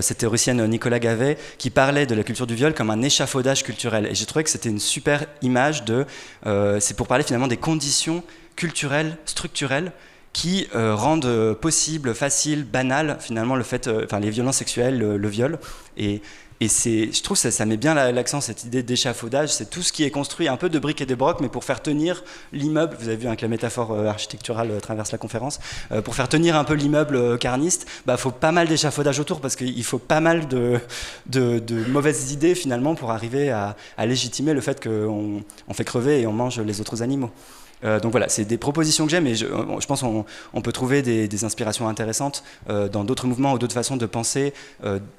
S2: cette théoricienne Nicolas Gavet qui parlait de la culture du viol comme un échafaudage culturel. Et j'ai trouvé que c'était une super image c'est pour parler finalement des conditions culturelles, structurelles, qui rendent possible, facile, banal finalement les violences sexuelles, le viol. Et je trouve que ça met bien l'accent, cette idée d'échafaudage. C'est tout ce qui est construit un peu de briques et de brocs, mais pour faire tenir l'immeuble, vous avez vu que la métaphore architecturale traverse la conférence, pour faire tenir un peu l'immeuble carniste, faut pas mal d'échafaudage autour, parce qu'il faut pas mal de mauvaises idées finalement pour arriver à légitimer le fait qu'on fait crever et on mange les autres animaux. Donc voilà, c'est des propositions que j'ai, mais je pense qu'on peut trouver des inspirations intéressantes dans d'autres mouvements ou d'autres façons de penser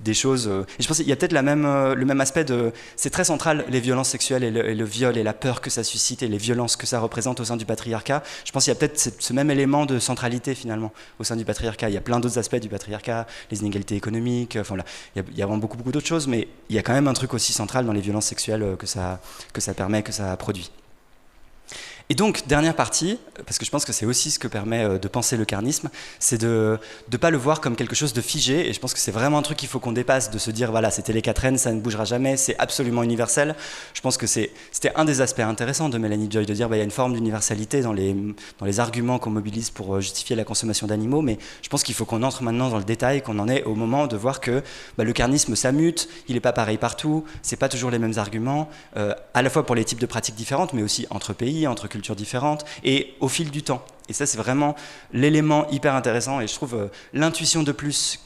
S2: des choses. Et je pense qu'il y a peut-être le même aspect c'est très central, les violences sexuelles et le viol et la peur que ça suscite et les violences que ça représente au sein du patriarcat. Je pense qu'il y a peut-être ce même élément de centralité finalement au sein du patriarcat. Il y a plein d'autres aspects du patriarcat, les inégalités économiques, voilà. Il y a vraiment beaucoup d'autres choses, mais il y a quand même un truc aussi central dans les violences sexuelles que ça permet, que ça produit. Et donc, dernière partie, parce que je pense que c'est aussi ce que permet de penser le carnisme, c'est de ne pas le voir comme quelque chose de figé, et je pense que c'est vraiment un truc qu'il faut qu'on dépasse, de se dire, voilà, c'était les 4 N, ça ne bougera jamais, c'est absolument universel. Je pense que c'était un des aspects intéressants de Mélanie Joy, de dire, il y a une forme d'universalité dans les arguments qu'on mobilise pour justifier la consommation d'animaux, mais je pense qu'il faut qu'on entre maintenant dans le détail, qu'on en est au moment de voir que le carnisme, ça mute, il n'est pas pareil partout, c'est pas toujours les mêmes arguments, à la fois pour les types de pratiques différentes, mais aussi entre pays, entre cultures différentes, et au fil du temps. Et ça, c'est vraiment l'élément hyper intéressant, et je trouve l'intuition de plus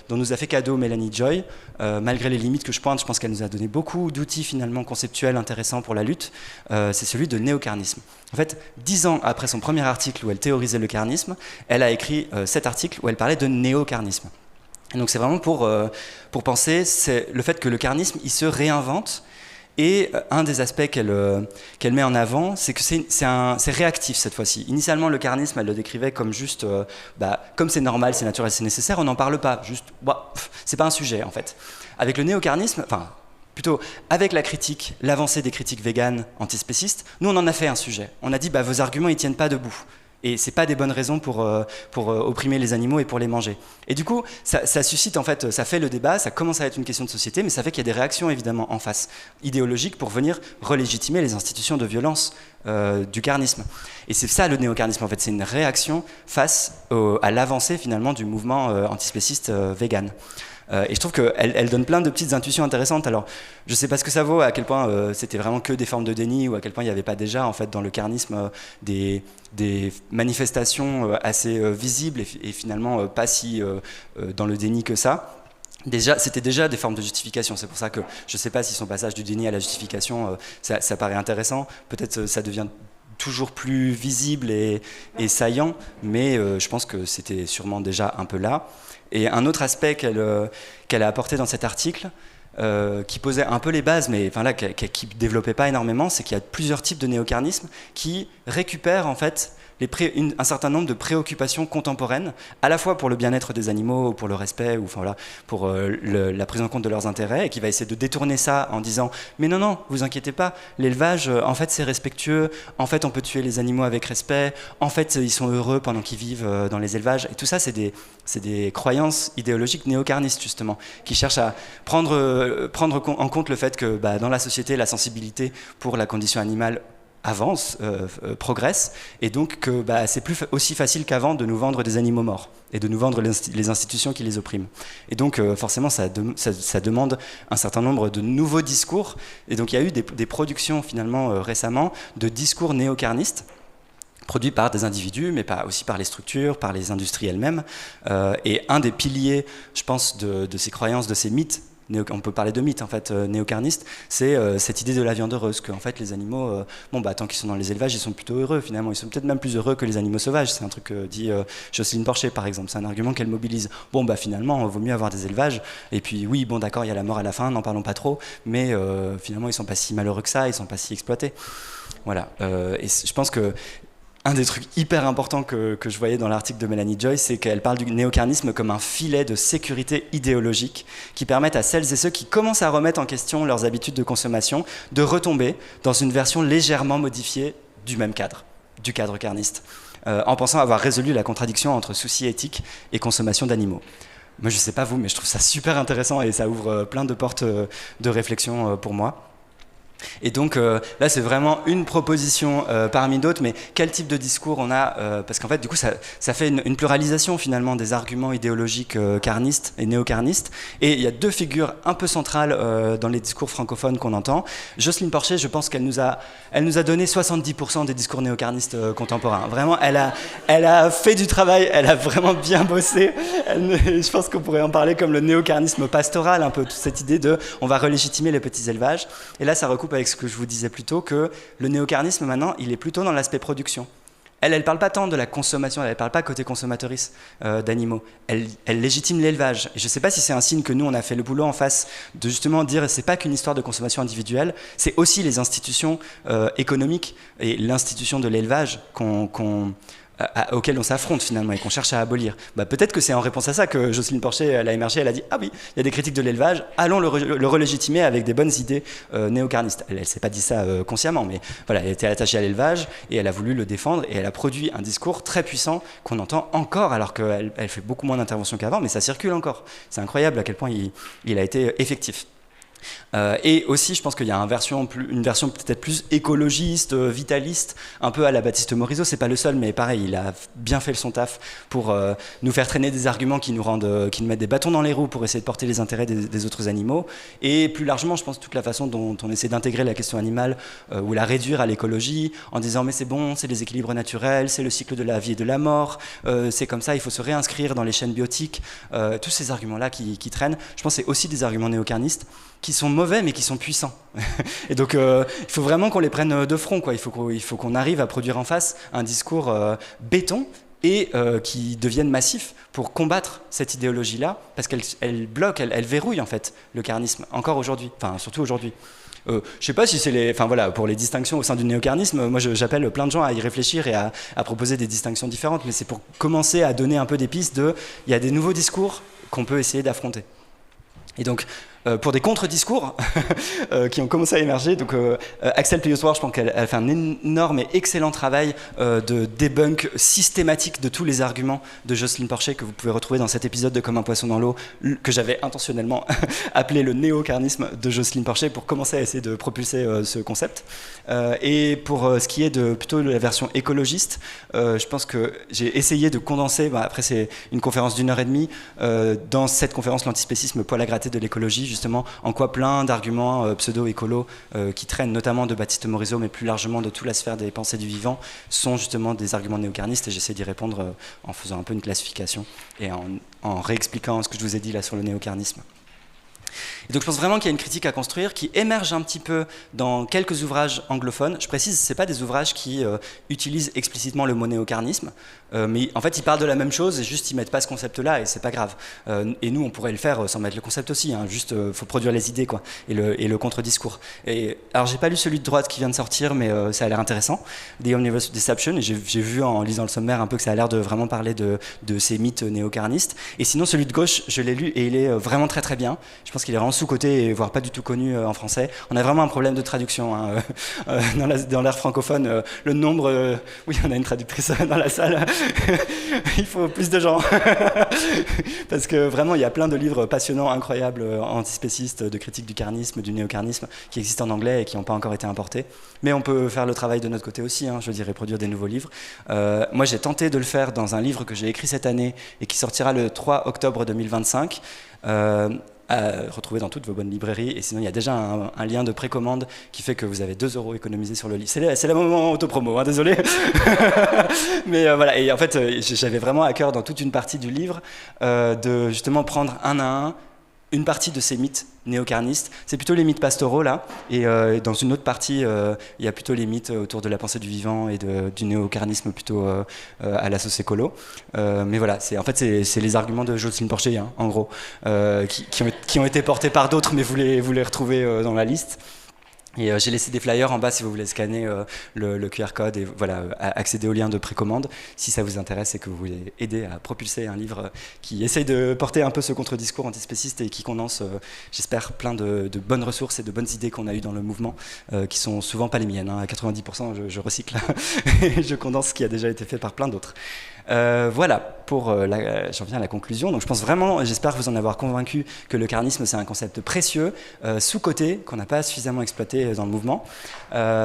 S2: dont nous a fait cadeau Mélanie Joy, malgré les limites que je pointe, je pense qu'elle nous a donné beaucoup d'outils finalement conceptuels intéressants pour la lutte, c'est celui de néocarnisme. En fait, 10 ans après son premier article où elle théorisait le carnisme, elle a écrit cet article où elle parlait de néocarnisme. Et donc c'est vraiment pour penser, c'est le fait que le carnisme, il se réinvente. Et un des aspects qu'elle met en avant, c'est que c'est réactif cette fois-ci. Initialement, le carnisme, elle le décrivait comme juste, comme c'est normal, c'est naturel, c'est nécessaire, on n'en parle pas. Juste, c'est pas un sujet en fait. Avec le néocarnisme, plutôt avec la critique, l'avancée des critiques véganes, antispécistes, nous on en a fait un sujet. On a dit vos arguments ils tiennent pas debout. Et c'est pas des bonnes raisons pour opprimer les animaux et pour les manger. Et du coup, ça suscite en fait, ça fait le débat, ça commence à être une question de société, mais ça fait qu'il y a des réactions évidemment en face, idéologiques, pour venir relégitimer les institutions de violence du carnisme. Et c'est ça le néocarnisme en fait, c'est une réaction face à l'avancée finalement du mouvement antispéciste vegan. Et je trouve qu'elle donne plein de petites intuitions intéressantes. Alors, je ne sais pas ce que ça vaut, à quel point c'était vraiment que des formes de déni, ou à quel point il n'y avait pas déjà, en fait, dans le carnisme, des manifestations assez visibles et finalement pas si dans le déni que ça. C'était déjà des formes de justification. C'est pour ça que je ne sais pas si son passage du déni à la justification, ça paraît intéressant. Peut-être ça devient toujours plus visible et saillant, mais je pense que c'était sûrement déjà un peu là. Et un autre aspect qu'elle a apporté dans cet article, qui posait un peu les bases, mais enfin là, qui ne développait pas énormément, c'est qu'il y a plusieurs types de néocarnisme qui récupèrent en fait un certain nombre de préoccupations contemporaines, à la fois pour le bien-être des animaux, pour le respect, ou enfin, voilà, pour la prise en compte de leurs intérêts, et qui va essayer de détourner ça en disant « Mais non, vous inquiétez pas, l'élevage, en fait, c'est respectueux, en fait, on peut tuer les animaux avec respect, en fait, ils sont heureux pendant qu'ils vivent dans les élevages. » Et tout ça, c'est des croyances idéologiques néocarnistes, justement, qui cherchent à prendre en compte le fait que dans la société, la sensibilité pour la condition animale avance, progresse, et donc que c'est plus aussi facile qu'avant de nous vendre des animaux morts et de nous vendre les institutions qui les oppriment. Et donc forcément ça demande un certain nombre de nouveaux discours, et donc il y a eu des productions finalement récemment de discours néocarnistes produits par des individus, mais pas aussi par les structures, par les industries elles-mêmes. Et un des piliers, je pense, de ces croyances, de ces mythes, on peut parler de mythes en fait, néocarnistes, c'est cette idée de la viande heureuse, que en fait les animaux, tant qu'ils sont dans les élevages, ils sont plutôt heureux finalement, ils sont peut-être même plus heureux que les animaux sauvages. C'est un truc que dit Jocelyne Porcher par exemple, c'est un argument qu'elle mobilise. Finalement, il vaut mieux avoir des élevages, et puis oui, d'accord, il y a la mort à la fin, n'en parlons pas trop, mais finalement ils sont pas si malheureux que ça, ils sont pas si exploités. Voilà, et je pense que un des trucs hyper importants que je voyais dans l'article de Mélanie Joy, c'est qu'elle parle du néocarnisme comme un filet de sécurité idéologique qui permettent à celles et ceux qui commencent à remettre en question leurs habitudes de consommation de retomber dans une version légèrement modifiée du même cadre, du cadre carniste, en pensant avoir résolu la contradiction entre souci éthique et consommation d'animaux. Moi, je sais pas vous, mais je trouve ça super intéressant et ça ouvre plein de portes de réflexion pour moi. Et donc là c'est vraiment une proposition parmi d'autres, mais quel type de discours on a, parce qu'en fait du coup ça fait une pluralisation finalement des arguments idéologiques carnistes et néocarnistes, et il y a deux figures un peu centrales dans les discours francophones qu'on entend. Jocelyne Porcher, je pense qu'elle nous a donné 70% des discours néocarnistes contemporains. Vraiment, elle a fait du travail, elle a vraiment bien bossé. Je pense qu'on pourrait en parler comme le néocarnisme pastoral, un peu toute cette idée de on va relégitimer les petits élevages, et là ça recoupe avec ce que je vous disais plus tôt, que le néocarnisme maintenant il est plutôt dans l'aspect production. Elle parle pas tant de la consommation, elle parle pas côté consommatrice d'animaux, elle légitime l'élevage. Et je sais pas si c'est un signe que nous on a fait le boulot en face de justement dire c'est pas qu'une histoire de consommation individuelle, c'est aussi les institutions économiques et l'institution de l'élevage auquel on s'affronte finalement et qu'on cherche à abolir. Peut-être que c'est en réponse à ça que Jocelyne Porcher elle a émergé, elle a dit ah oui, il y a des critiques de l'élevage, allons le relégitimer avec des bonnes idées néocarnistes. Elle s'est pas dit ça consciemment, mais voilà, elle était attachée à l'élevage et elle a voulu le défendre, et elle a produit un discours très puissant qu'on entend encore, alors qu'elle fait beaucoup moins d'interventions qu'avant, mais ça circule encore. C'est incroyable à quel point il a été effectif. Et aussi, je pense qu'il y a une version peut-être plus écologiste, vitaliste, un peu à la Baptiste Morisot. C'est pas le seul, mais pareil, il a bien fait son taf pour nous faire traîner des arguments qui nous mettent des bâtons dans les roues pour essayer de porter les intérêts des autres animaux. Et plus largement, je pense toute la façon dont on essaie d'intégrer la question animale ou la réduire à l'écologie, en disant mais c'est bon, c'est les équilibres naturels, c'est le cycle de la vie et de la mort, c'est comme ça, il faut se réinscrire dans les chaînes biotiques. Tous ces arguments-là qui traînent, je pense que c'est aussi des arguments néocarnistes qui sont mauvais mais qui sont puissants. Et donc il faut vraiment qu'on les prenne de front, quoi. Il faut qu'on arrive à produire en face un discours béton et qui devienne massif pour combattre cette idéologie-là, parce qu'elle bloque, elle verrouille en fait le carnisme, encore aujourd'hui, enfin surtout aujourd'hui. Je sais pas si c'est pour les distinctions au sein du néocarnisme, moi j'appelle plein de gens à y réfléchir et à proposer des distinctions différentes, mais c'est pour commencer à donner un peu des pistes il y a des nouveaux discours qu'on peut essayer d'affronter. Et donc, pour des contre-discours qui ont commencé à émerger. Donc Axel Payos-Ward, je pense qu'elle fait un énorme et excellent travail de debunk systématique de tous les arguments de Jocelyne Porcher que vous pouvez retrouver dans cet épisode de Comme un poisson dans l'eau, que j'avais intentionnellement appelé le néo-carnisme de Jocelyne Porcher pour commencer à essayer de propulser ce concept. Et pour ce qui est de plutôt la version écologiste, je pense que j'ai essayé de condenser, après c'est une conférence d'1h30, dans cette conférence l'antispécisme poil à gratter de l'écologie, justement en quoi plein d'arguments pseudo-écolos qui traînent notamment de Baptiste Morisot, mais plus largement de toute la sphère des pensées du vivant, sont justement des arguments néocarnistes, et j'essaie d'y répondre en faisant un peu une classification et en réexpliquant ce que je vous ai dit là sur le néocarnisme. Et donc je pense vraiment qu'il y a une critique à construire qui émerge un petit peu dans quelques ouvrages anglophones. Je précise, ce n'est pas des ouvrages qui utilisent explicitement le mot néocarnisme, mais en fait ils parlent de la même chose et juste ils ne mettent pas ce concept-là et c'est pas grave. Et nous on pourrait le faire sans mettre le concept aussi, hein, juste faut produire les idées quoi, et le contre-discours. Et, alors j'ai pas lu celui de droite qui vient de sortir, mais ça a l'air intéressant, The Omniverse Deception, et j'ai vu en lisant le sommaire un peu que ça a l'air de vraiment parler de ces mythes néocarnistes. Et sinon celui de gauche, je l'ai lu et il est vraiment très très bien. Je pense qu'il est vraiment sous-coté, voire pas du tout connu en français. On a vraiment un problème de traduction hein, dans l'ère francophone. Le nombre... oui, on a une traductrice dans la salle. Il faut plus de gens. Parce que vraiment, il y a plein de livres passionnants, incroyables, antispécistes, de critique du carnisme, du néocarnisme, qui existent en anglais et qui n'ont pas encore été importés. Mais on peut faire le travail de notre côté aussi, hein, je dirais, produire des nouveaux livres. Moi, j'ai tenté de le faire dans un livre que j'ai écrit cette année et qui sortira le 3 octobre 2025. À retrouver dans toutes vos bonnes librairies, et sinon il y a déjà un lien de précommande qui fait que vous avez 2 € économisés sur le livre. C'est le moment autopromo, hein, désolé. Mais voilà, et en fait j'avais vraiment à cœur dans toute une partie du livre de justement prendre un à un une partie de ces mythes néocarnistes. C'est plutôt les mythes pastoraux là, et dans une autre partie il y a plutôt les mythes autour de la pensée du vivant et du néocarnisme plutôt à la sauce écolo. Mais voilà, en fait c'est les arguments de Jocelyne Porcher hein, en gros, qui ont été portés par d'autres, mais vous les retrouvez dans la liste. Et j'ai laissé des flyers en bas si vous voulez scanner le QR code et voilà, accéder au lien de précommande si ça vous intéresse et que vous voulez aider à propulser un livre qui essaye de porter un peu ce contre-discours antispéciste et qui condense, j'espère, plein de bonnes ressources et de bonnes idées qu'on a eues dans le mouvement, qui sont souvent pas les miennes. Hein. À 90%, je recycle et je condense ce qui a déjà été fait par plein d'autres. Voilà, j'en viens à la conclusion. Donc je pense vraiment, j'espère vous en avoir convaincu que le carnisme c'est un concept précieux, sous-coté, qu'on n'a pas suffisamment exploité dans le mouvement,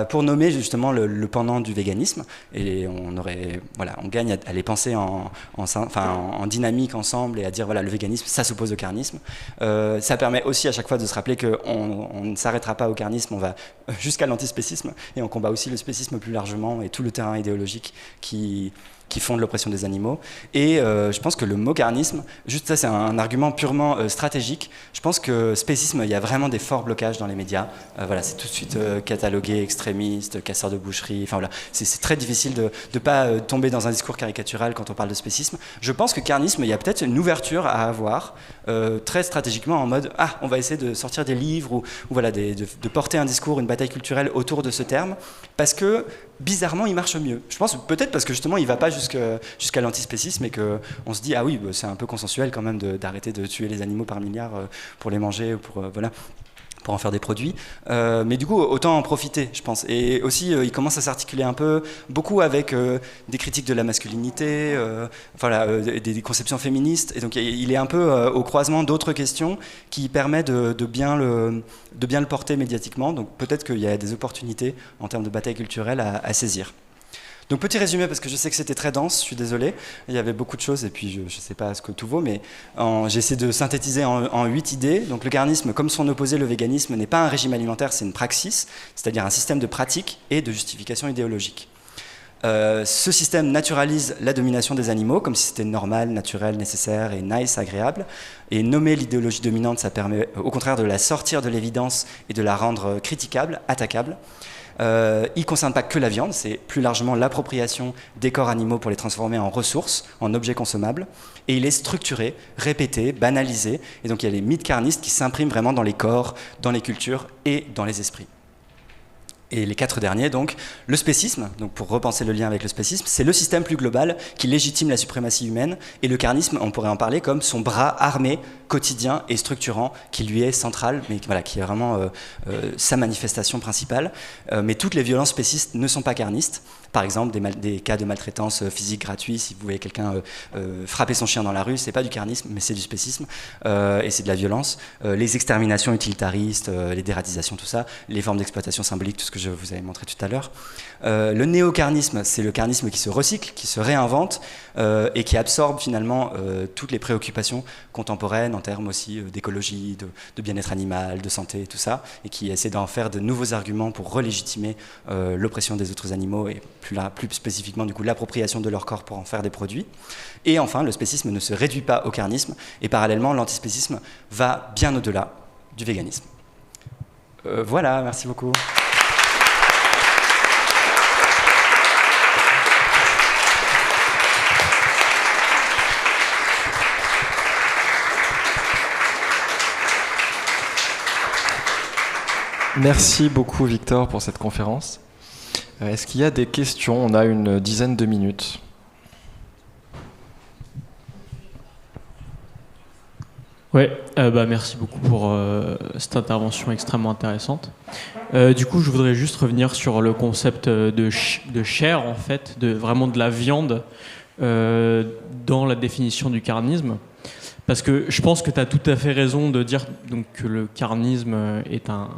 S2: pour nommer justement le pendant du véganisme. Et on gagne à les penser en dynamique ensemble et à dire voilà, le véganisme ça s'oppose au carnisme. Ça permet aussi à chaque fois de se rappeler qu'on ne s'arrêtera pas au carnisme, on va jusqu'à l'antispécisme et on combat aussi le spécisme plus largement et tout le terrain idéologique qui fondent l'oppression des animaux. Et je pense que le mot carnisme, juste ça c'est un argument purement stratégique, je pense que spécisme, il y a vraiment des forts blocages dans les médias, voilà, c'est tout de suite catalogué extrémiste, casseur de boucherie, enfin voilà, c'est très difficile de ne pas tomber dans un discours caricatural quand on parle de spécisme. Je pense que carnisme, il y a peut-être une ouverture à avoir, très stratégiquement en mode, on va essayer de sortir des livres ou voilà, de porter un discours, une bataille culturelle autour de ce terme, parce que bizarrement il marche mieux. Je pense peut-être parce que justement il ne va pas jusqu'à l'antispécisme et qu'on se dit ah oui c'est un peu consensuel quand même d'arrêter de tuer les animaux par milliards pour les manger ou pour en faire des produits, mais du coup autant en profiter je pense. Et aussi il commence à s'articuler beaucoup avec des critiques de la masculinité, des conceptions féministes, et donc il est un peu au croisement d'autres questions qui permettent de bien le porter médiatiquement, donc peut-être qu'il y a des opportunités en termes de bataille culturelle à saisir. Donc petit résumé, parce que je sais que c'était très dense, je suis désolé, il y avait beaucoup de choses et puis je ne sais pas ce que tout vaut, mais j'ai essayé de synthétiser en 8 idées. Donc le carnisme, comme son opposé, le véganisme, n'est pas un régime alimentaire, c'est une praxis, c'est-à-dire un système de pratique et de justification idéologique. Ce système naturalise la domination des animaux, comme si c'était normal, naturel, nécessaire et nice, agréable. Et nommer l'idéologie dominante, ça permet au contraire de la sortir de l'évidence et de la rendre critiquable, attaquable. Il ne concerne pas que la viande, c'est plus largement l'appropriation des corps animaux pour les transformer en ressources, en objets consommables. Et il est structuré, répété, banalisé. Et donc il y a les mythes carnistes qui s'impriment vraiment dans les corps, dans les cultures et dans les esprits. Et les 4 derniers, donc, le spécisme, donc pour repenser le lien avec le spécisme, c'est le système plus global qui légitime la suprématie humaine, et le carnisme, on pourrait en parler comme son bras armé, quotidien et structurant, qui lui est central, mais voilà, qui est vraiment sa manifestation principale. Mais toutes les violences spécistes ne sont pas carnistes. Par exemple, des cas de maltraitance physique gratuit, si vous voyez quelqu'un frapper son chien dans la rue, c'est pas du carnisme, mais c'est du spécisme, et c'est de la violence. Les exterminations utilitaristes, les déradisations, tout ça, les formes d'exploitation symbolique, tout ce que je vous avais montré tout à l'heure. Le néocarnisme, c'est le carnisme qui se recycle, qui se réinvente, et qui absorbe finalement toutes les préoccupations contemporaines en termes aussi d'écologie, de bien-être animal, de santé, tout ça, et qui essaie d'en faire de nouveaux arguments pour relégitimer l'oppression des autres animaux et plus spécifiquement du coup l'appropriation de leur corps pour en faire des produits. Et enfin, le spécisme ne se réduit pas au carnisme, et parallèlement, l'antispécisme va bien au-delà du véganisme. Voilà, merci beaucoup.
S3: Merci beaucoup Victor pour cette conférence. Est-ce qu'il y a des questions? On a une dizaine de minutes.
S4: Ouais, merci beaucoup pour cette intervention extrêmement intéressante. Du coup, je voudrais juste revenir sur le concept de chair, en fait, vraiment de la viande dans la définition du carnisme. Parce que je pense que tu as tout à fait raison de dire donc, que le carnisme est un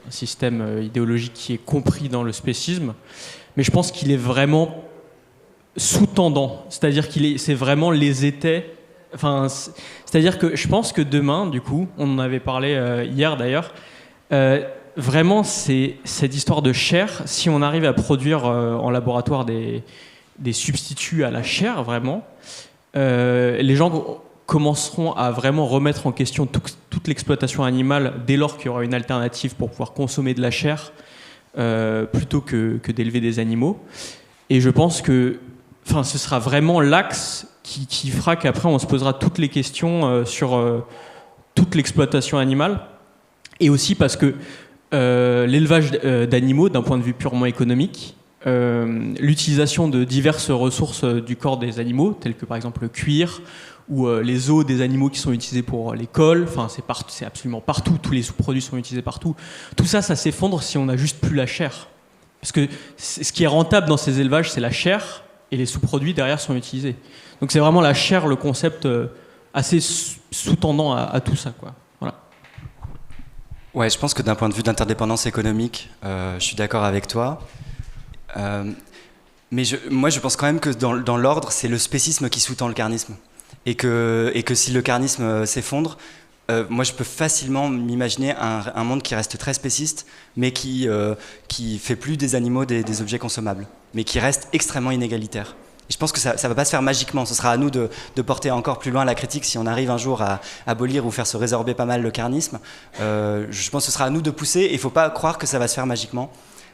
S4: système idéologique qui est compris dans le spécisme, mais je pense qu'il est vraiment sous-tendant, c'est-à-dire c'est vraiment les étais. Enfin, c'est-à-dire que je pense que demain, du coup, on en avait parlé hier d'ailleurs, vraiment c'est cette histoire de chair, si on arrive à produire en laboratoire des substituts à la chair, vraiment, les gens commenceront à vraiment remettre en question toute l'exploitation animale dès lors qu'il y aura une alternative pour pouvoir consommer de la chair plutôt que d'élever des animaux. Et je pense que ce sera vraiment l'axe qui fera qu'après on se posera toutes les questions sur toute l'exploitation animale. Et aussi parce que l'élevage d'animaux, d'un point de vue purement économique, l'utilisation de diverses ressources du corps des animaux, telles que par exemple le cuir, ou les os des animaux qui sont utilisés pour les cols, c'est absolument partout, tous les sous-produits sont utilisés partout. Tout ça, ça s'effondre si on n'a juste plus la chair. Parce que ce qui est rentable dans ces élevages, c'est la chair, et les sous-produits derrière sont utilisés. Donc c'est vraiment la chair, le concept assez sous-tendant à tout ça, quoi. Voilà.
S2: Ouais, je pense que d'un point de vue d'interdépendance économique, je suis d'accord avec toi. Mais moi, je pense quand même que dans l'ordre, c'est le spécisme qui sous-tend le carnisme. Et que si le carnisme s'effondre, moi je peux facilement m'imaginer un monde qui reste très spéciste, mais qui fait plus des animaux des objets consommables, mais qui reste extrêmement inégalitaire. Et je pense que ça va pas se faire magiquement, ce sera à nous de porter encore plus loin la critique si on arrive un jour à abolir ou faire se résorber pas mal le carnisme. Je pense que ce sera à nous de pousser, et il faut pas croire que ça va se faire magiquement.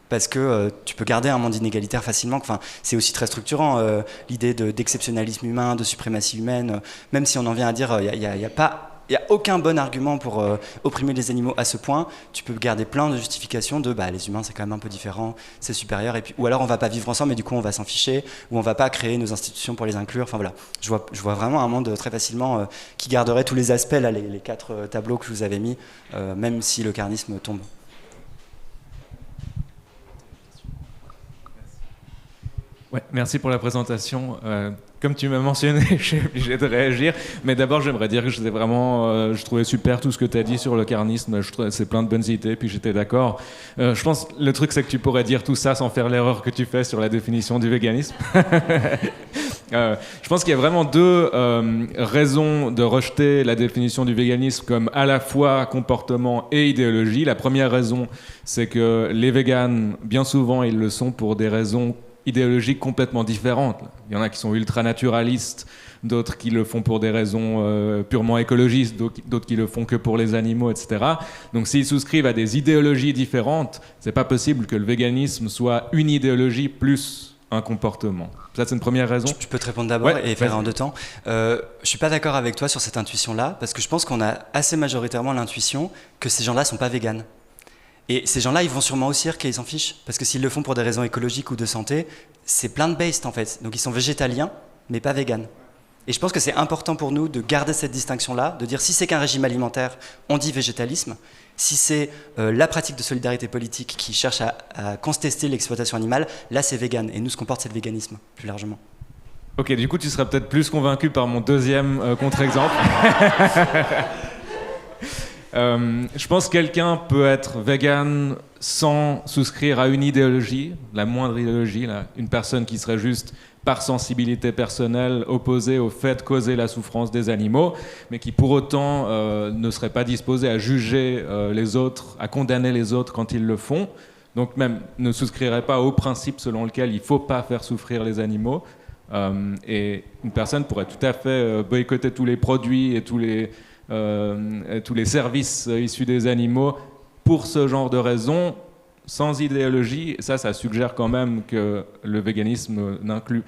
S2: Parce que tu peux garder un monde inégalitaire facilement. Enfin, c'est aussi très structurant, l'idée d'exceptionnalisme humain, de suprématie humaine. Même si on en vient à dire il n'y a aucun bon argument pour opprimer les animaux à ce point, tu peux garder plein de justifications de les humains c'est quand même un peu différent, c'est supérieur, et puis, ou alors on va pas vivre ensemble et du coup on va s'en ficher, ou on va pas créer nos institutions pour les inclure. Enfin voilà, je vois vraiment un monde très facilement qui garderait tous les aspects, là, les 4 tableaux que je vous avais mis, même si le carnisme tombe.
S5: Ouais, merci pour la présentation. Comme tu m'as mentionné, je suis obligé de réagir. Mais d'abord, j'aimerais dire que je trouvais super tout ce que tu as dit sur le carnisme. Je trouvais c'est plein de bonnes idées, puis j'étais d'accord. Je pense que le truc, c'est que tu pourrais dire tout ça sans faire l'erreur que tu fais sur la définition du véganisme. Je pense qu'il y a vraiment 2 raisons de rejeter la définition du véganisme comme à la fois comportement et idéologie. La première raison, c'est que les véganes, bien souvent, ils le sont pour des raisons idéologiques complètement différentes. Il y en a qui sont ultra-naturalistes, d'autres qui le font pour des raisons purement écologistes, d'autres qui le font que pour les animaux, etc. Donc s'ils souscrivent à des idéologies différentes, c'est pas possible que le véganisme soit une idéologie plus un comportement. Ça, c'est une première raison.
S2: Je peux te répondre d'abord et faire en 2 temps. Je suis pas d'accord avec toi sur cette intuition-là, parce que je pense qu'on a assez majoritairement l'intuition que ces gens-là sont pas véganes. Et ces gens-là, ils vont sûrement au cirque et ils s'en fichent, parce que s'ils le font pour des raisons écologiques ou de santé, c'est plant-based en fait. Donc ils sont végétaliens, mais pas véganes. Et je pense que c'est important pour nous de garder cette distinction-là, de dire si c'est qu'un régime alimentaire, on dit végétalisme. Si c'est la pratique de solidarité politique qui cherche à contester l'exploitation animale, là c'est vegan. Et nous, ce qu'on porte, c'est le véganisme, plus largement.
S5: Ok, du coup, tu seras peut-être plus convaincu par mon deuxième contre-exemple. Je pense que quelqu'un peut être vegan sans souscrire à une idéologie, la moindre idéologie, là. Une personne qui serait juste par sensibilité personnelle opposée au fait de causer la souffrance des animaux, mais qui pour autant ne serait pas disposée à juger les autres, à condamner les autres quand ils le font, donc même ne souscrirait pas au principe selon lequel il ne faut pas faire souffrir les animaux. Et une personne pourrait tout à fait boycotter tous les produits et tous les services issus des animaux pour ce genre de raisons, sans idéologie. Ça suggère quand même que le véganisme n'inclut...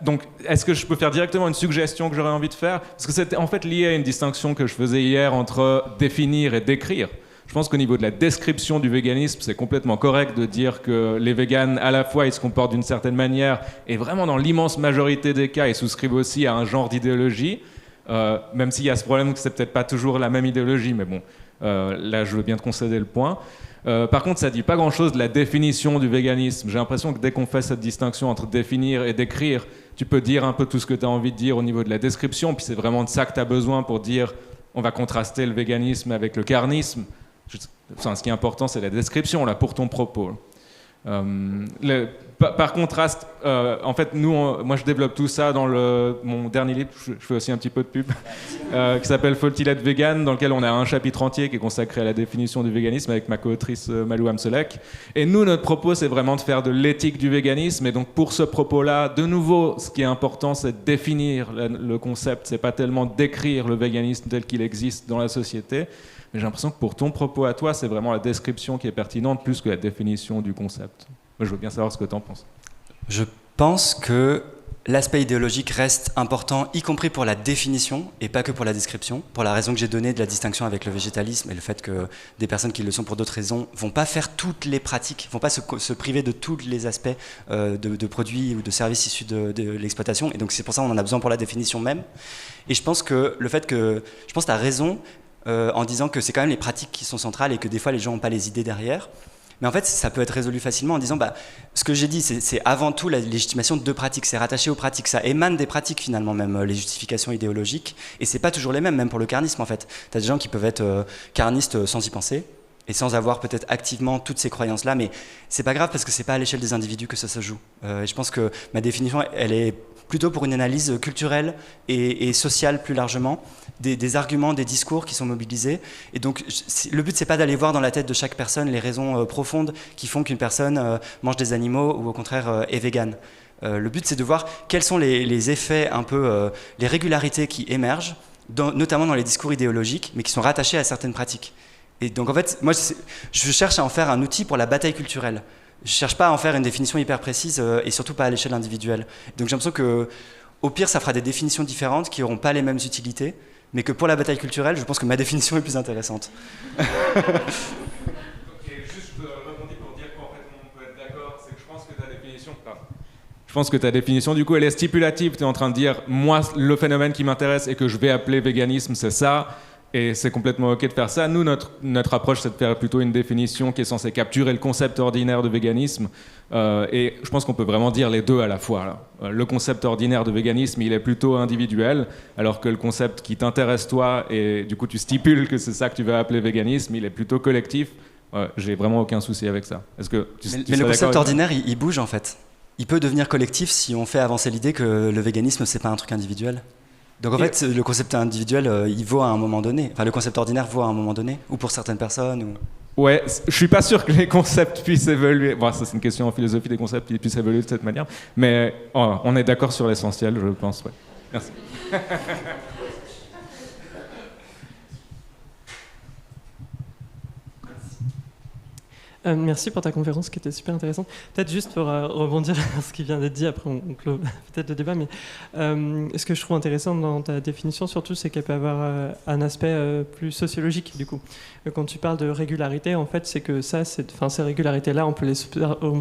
S5: Donc, est-ce que je peux faire directement une suggestion que j'aurais envie de faire? Parce que c'est en fait lié à une distinction que je faisais hier entre définir et décrire. Je pense qu'au niveau de la description du véganisme, c'est complètement correct de dire que les véganes, à la fois, ils se comportent d'une certaine manière, et vraiment dans l'immense majorité des cas, ils souscrivent aussi à un genre d'idéologie, même s'il y a ce problème que c'est peut-être pas toujours la même idéologie, mais bon, là, je veux bien te concéder le point. Par contre, ça ne dit pas grand-chose de la définition du véganisme. J'ai l'impression que dès qu'on fait cette distinction entre définir et décrire, tu peux dire un peu tout ce que tu as envie de dire au niveau de la description, puis c'est vraiment de ça que tu as besoin pour dire on va contraster le véganisme avec le carnisme. Ce qui est important, c'est la description là, pour ton propos. Par contraste, en fait, moi je développe tout ça dans mon dernier livre, je fais aussi un petit peu de pub, qui s'appelle Faut-il être vegan, dans lequel on a un chapitre entier qui est consacré à la définition du véganisme avec ma co-autrice Malou Amselek. Et nous, notre propos, c'est vraiment de faire de l'éthique du véganisme. Et donc pour ce propos-là, de nouveau, ce qui est important, c'est de définir le concept, c'est pas tellement décrire le véganisme tel qu'il existe dans la société. Mais j'ai l'impression que pour ton propos à toi, c'est vraiment la description qui est pertinente plus que la définition du concept. Moi, je veux bien savoir ce que tu en penses.
S2: Je pense que l'aspect idéologique reste important, y compris pour la définition et pas que pour la description, pour la raison que j'ai donnée de la distinction avec le végétalisme et le fait que des personnes qui le sont pour d'autres raisons vont pas faire toutes les pratiques, vont pas se priver de tous les aspects de produits ou de services issus de l'exploitation. Et donc c'est pour ça qu'on en a besoin pour la définition même. Et je pense que tu as raison en disant que c'est quand même les pratiques qui sont centrales et que des fois les gens n'ont pas les idées derrière. Mais en fait, ça peut être résolu facilement en disant ce que j'ai dit, c'est avant tout la légitimation de deux pratiques, c'est rattaché aux pratiques, ça émane des pratiques finalement, même les justifications idéologiques, et c'est pas toujours les mêmes, même pour le carnisme en fait. Tu as des gens qui peuvent être carnistes sans y penser, et sans avoir peut-être activement toutes ces croyances-là, mais c'est pas grave parce que c'est pas à l'échelle des individus que ça se joue. Et je pense que ma définition, elle est plutôt pour une analyse culturelle et sociale plus largement, des arguments, des discours qui sont mobilisés. Et donc, le but, c'est pas d'aller voir dans la tête de chaque personne les raisons profondes qui font qu'une personne mange des animaux ou au contraire est végane. Le but, c'est de voir quels sont les effets, un peu les régularités qui émergent, notamment dans les discours idéologiques, mais qui sont rattachés à certaines pratiques. Et donc en fait, moi je cherche à en faire un outil pour la bataille culturelle. Je cherche pas à en faire une définition hyper précise et surtout pas à l'échelle individuelle. Donc j'ai l'impression que au pire ça fera des définitions différentes qui n'auront pas les mêmes utilités, mais que pour la bataille culturelle, je pense que ma définition est plus intéressante.
S5: Ok, juste je rebondis pour dire qu'en fait on peut être d'accord, c'est que je pense que ta définition... Je pense que ta définition, du coup, elle est stipulative. Tu es en train de dire, moi, le phénomène qui m'intéresse et que je vais appeler véganisme, c'est ça. Et c'est complètement OK de faire ça. Nous, notre approche, c'est de faire plutôt une définition qui est censée capturer le concept ordinaire de véganisme. Et je pense qu'on peut vraiment dire les deux à la fois. Là. Le concept ordinaire de véganisme, il est plutôt individuel, alors que le concept qui t'intéresse toi, et du coup tu stipules que c'est ça que tu vas appeler véganisme, il est plutôt collectif. J'ai vraiment aucun souci avec ça.
S2: Mais le concept ordinaire, il bouge en fait. Il peut devenir collectif si on fait avancer l'idée que le véganisme, c'est pas un truc individuel. Donc en fait, le concept individuel, il vaut à un moment donné. Enfin, le concept ordinaire vaut à un moment donné, ou pour certaines personnes. Ou...
S5: Ouais, je suis pas sûr que les concepts puissent évoluer. Bon, ça c'est une question en philosophie des concepts qui puissent évoluer de cette manière. Mais on est d'accord sur l'essentiel, je pense. Ouais. Merci.
S6: Merci pour ta conférence qui était super intéressante. Peut-être juste pour rebondir sur ce qui vient d'être dit, après on clôt peut-être le débat, mais ce que je trouve intéressant dans ta définition surtout, c'est qu'elle peut avoir un aspect plus sociologique du coup. Quand tu parles de régularité, en fait, c'est que ces régularités-là, on peut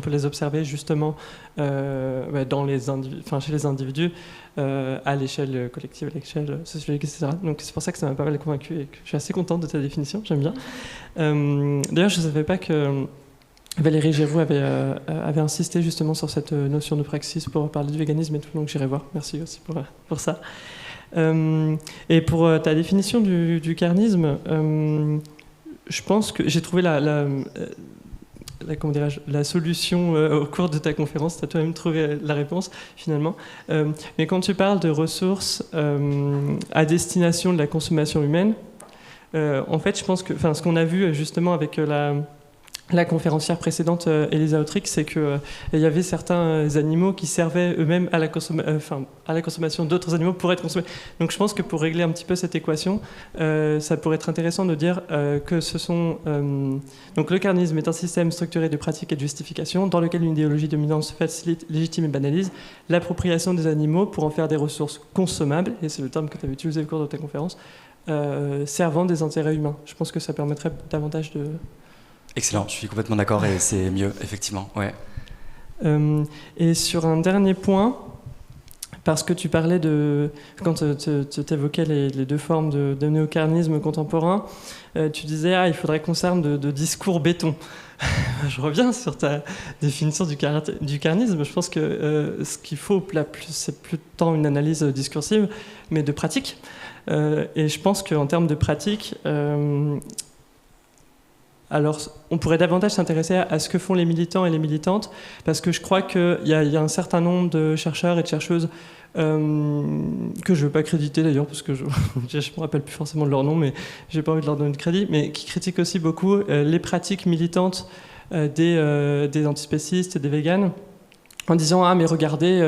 S6: les observer justement chez les individus, à l'échelle collective, à l'échelle sociologique, etc. Donc c'est pour ça que ça m'a pas mal convaincu et que je suis assez contente de ta définition, j'aime bien. D'ailleurs, je ne savais pas que Valérie Géroux avait insisté justement sur cette notion de praxis pour parler du véganisme et tout, donc j'irai voir. Merci aussi pour ça. Et pour ta définition du carnisme, je pense que j'ai trouvé la solution au cours de ta conférence. Tu as toi-même trouvé la réponse finalement. Mais quand tu parles de ressources à destination de la consommation humaine, en fait, je pense que, ce qu'on a vu justement avec la conférencière précédente, Elisa Autrix, c'est qu'il y avait certains animaux qui servaient eux-mêmes à la consommation d'autres animaux pour être consommés. Donc je pense que pour régler un petit peu cette équation, ça pourrait être intéressant de dire que donc le carnisme est un système structuré de pratiques et de justification dans lequel une idéologie dominante facilite, légitime et banalise l'appropriation des animaux pour en faire des ressources consommables, et c'est le terme que tu avais utilisé au cours de ta conférence, servant des intérêts humains. Je pense que ça permettrait davantage de...
S2: Excellent, je suis complètement d'accord et c'est mieux, effectivement. Ouais.
S6: Et sur un dernier point, parce que tu parlais quand tu évoquais les deux formes de néocarnisme contemporain, tu disais il faudrait qu'on serve de discours béton. Je reviens sur ta définition du carnisme. Je pense que ce qu'il faut, c'est plus tant une analyse discursive, mais de pratique. Et je pense qu'en termes de pratique, alors, on pourrait davantage s'intéresser à ce que font les militants et les militantes, parce que je crois qu'il y a un certain nombre de chercheurs et de chercheuses que je ne veux pas créditer d'ailleurs, parce que je ne me rappelle plus forcément de leur nom, mais je n'ai pas envie de leur donner de crédit, mais qui critiquent aussi beaucoup les pratiques militantes des antispécistes et des véganes, en disant « Ah, mais regardez,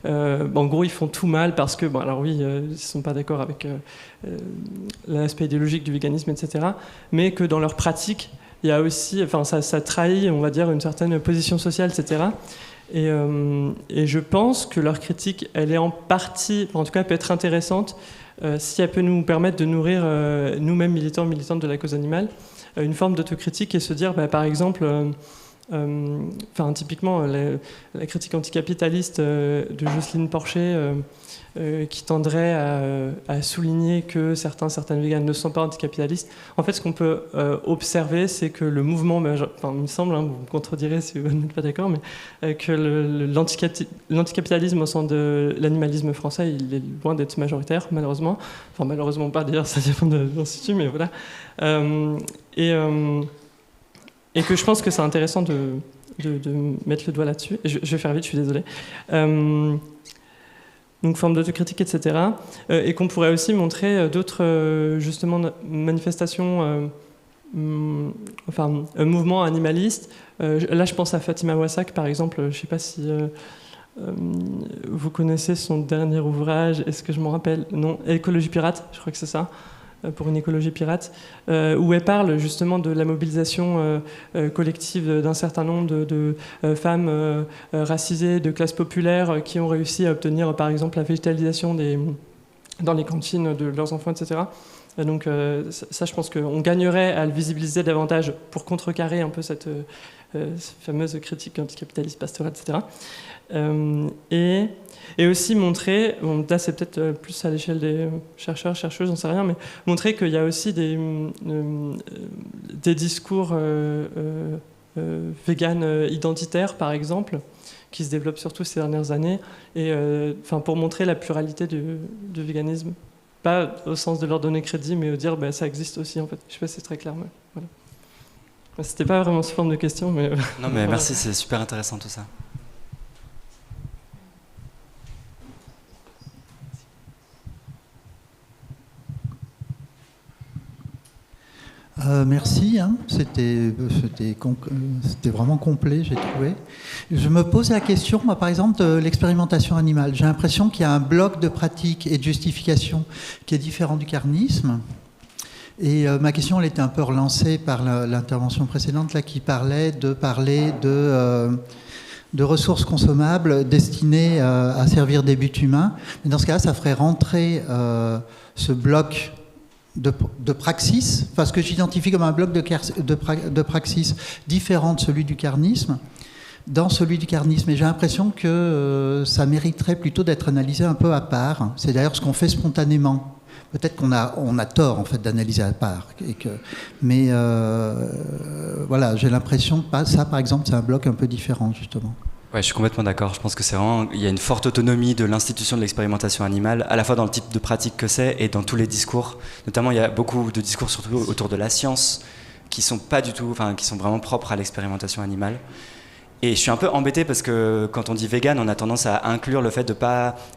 S6: en gros, ils font tout mal parce que... » alors oui, ils ne sont pas d'accord avec l'aspect idéologique du véganisme, etc. Mais que dans leur pratique, il y a aussi... ça trahit, on va dire, une certaine position sociale, etc. Et je pense que leur critique, elle est en partie... en tout cas, elle peut être intéressante si elle peut nous permettre de nourrir, nous-mêmes militants, militantes de la cause animale, une forme d'autocritique et se dire, par exemple... typiquement la critique anticapitaliste de Jocelyne Porcher qui tendrait à souligner que certaines véganes ne sont pas anticapitalistes. En fait, ce qu'on peut observer, c'est que le mouvement, il me semble, vous me contredirez si vous n'êtes pas d'accord, mais que l'anticapitalisme au sein de l'animalisme français, il est loin d'être majoritaire, malheureusement. Enfin, malheureusement pas, d'ailleurs, ça dépend de l'institut, mais voilà. Et que je pense que c'est intéressant de mettre le doigt là-dessus. Je vais faire vite, je suis désolé. Donc forme d'autocritique, etc. Et qu'on pourrait aussi montrer d'autres justement manifestations, mouvements animalistes. Là, je pense à Fatima Wassak, par exemple. Je ne sais pas si vous connaissez son dernier ouvrage. Est-ce que je m'en rappelle? Non, Écologie pirate, je crois que c'est ça. Pour une écologie pirate, où elle parle justement de la mobilisation collective d'un certain nombre de femmes racisées, de classes populaires, qui ont réussi à obtenir par exemple la végétalisation dans les cantines de leurs enfants, etc. Donc ça, je pense qu'on gagnerait à le visibiliser davantage pour contrecarrer un peu cette fameuse critique anticapitaliste pastorale, etc. Et aussi montrer, là c'est peut-être plus à l'échelle des chercheurs, chercheuses, j'en sais rien, mais montrer qu'il y a aussi des discours véganes identitaires, par exemple, qui se développent surtout ces dernières années, et pour montrer la pluralité du véganisme. Pas au sens de leur donner crédit, mais de dire ça existe aussi, en fait. Je sais pas si c'est très clair, mais voilà. C'était pas vraiment sous forme de question, mais...
S2: Non, mais merci, c'est super intéressant tout ça.
S7: Merci, c'était vraiment complet, j'ai trouvé. Je me pose la question, moi, par exemple, de l'expérimentation animale. J'ai l'impression qu'il y a un bloc de pratique et de justification qui est différent du carnisme. Et ma question, elle était un peu relancée par l'intervention précédente là, qui parlait de ressources consommables destinées à servir des buts humains. Mais dans ce cas-là, ça ferait rentrer ce bloc de praxis, enfin ce que j'identifie comme un bloc de praxis différent de celui du carnisme, dans celui du carnisme. Et j'ai l'impression que ça mériterait plutôt d'être analysé un peu à part. C'est d'ailleurs ce qu'on fait spontanément. Peut-être qu'on a tort en fait d'analyser à part. Mais voilà, j'ai l'impression que ça, par exemple, c'est un bloc un peu différent justement.
S2: Ouais, je suis complètement d'accord. Je pense que c'est vraiment, il y a une forte autonomie de l'institution de l'expérimentation animale, à la fois dans le type de pratique que c'est et dans tous les discours. Notamment, il y a beaucoup de discours surtout autour de la science qui sont pas du tout, enfin, qui sont vraiment propres à l'expérimentation animale. Et je suis un peu embêté parce que quand on dit vegan, on a tendance à inclure le fait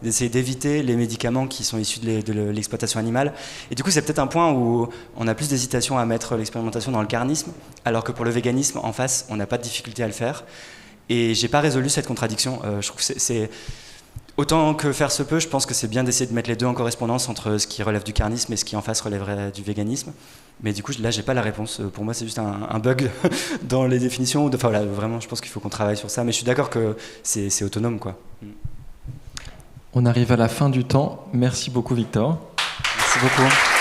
S2: d'essayer d'éviter les médicaments qui sont issus de l'exploitation animale. Et du coup, c'est peut-être un point où on a plus d'hésitation à mettre l'expérimentation dans le carnisme, alors que pour le véganisme, en face, on n'a pas de difficulté à le faire. Et j'ai pas résolu cette contradiction. Je trouve que c'est autant que faire se peut, je pense que c'est bien d'essayer de mettre les deux en correspondance entre ce qui relève du carnisme et ce qui en face relèverait du véganisme. Mais du coup, là, j'ai pas la réponse. Pour moi, c'est juste un bug dans les définitions. Enfin, voilà, vraiment, je pense qu'il faut qu'on travaille sur ça. Mais je suis d'accord que c'est autonome, quoi.
S3: On arrive à la fin du temps. Merci beaucoup, Victor.
S2: Merci beaucoup.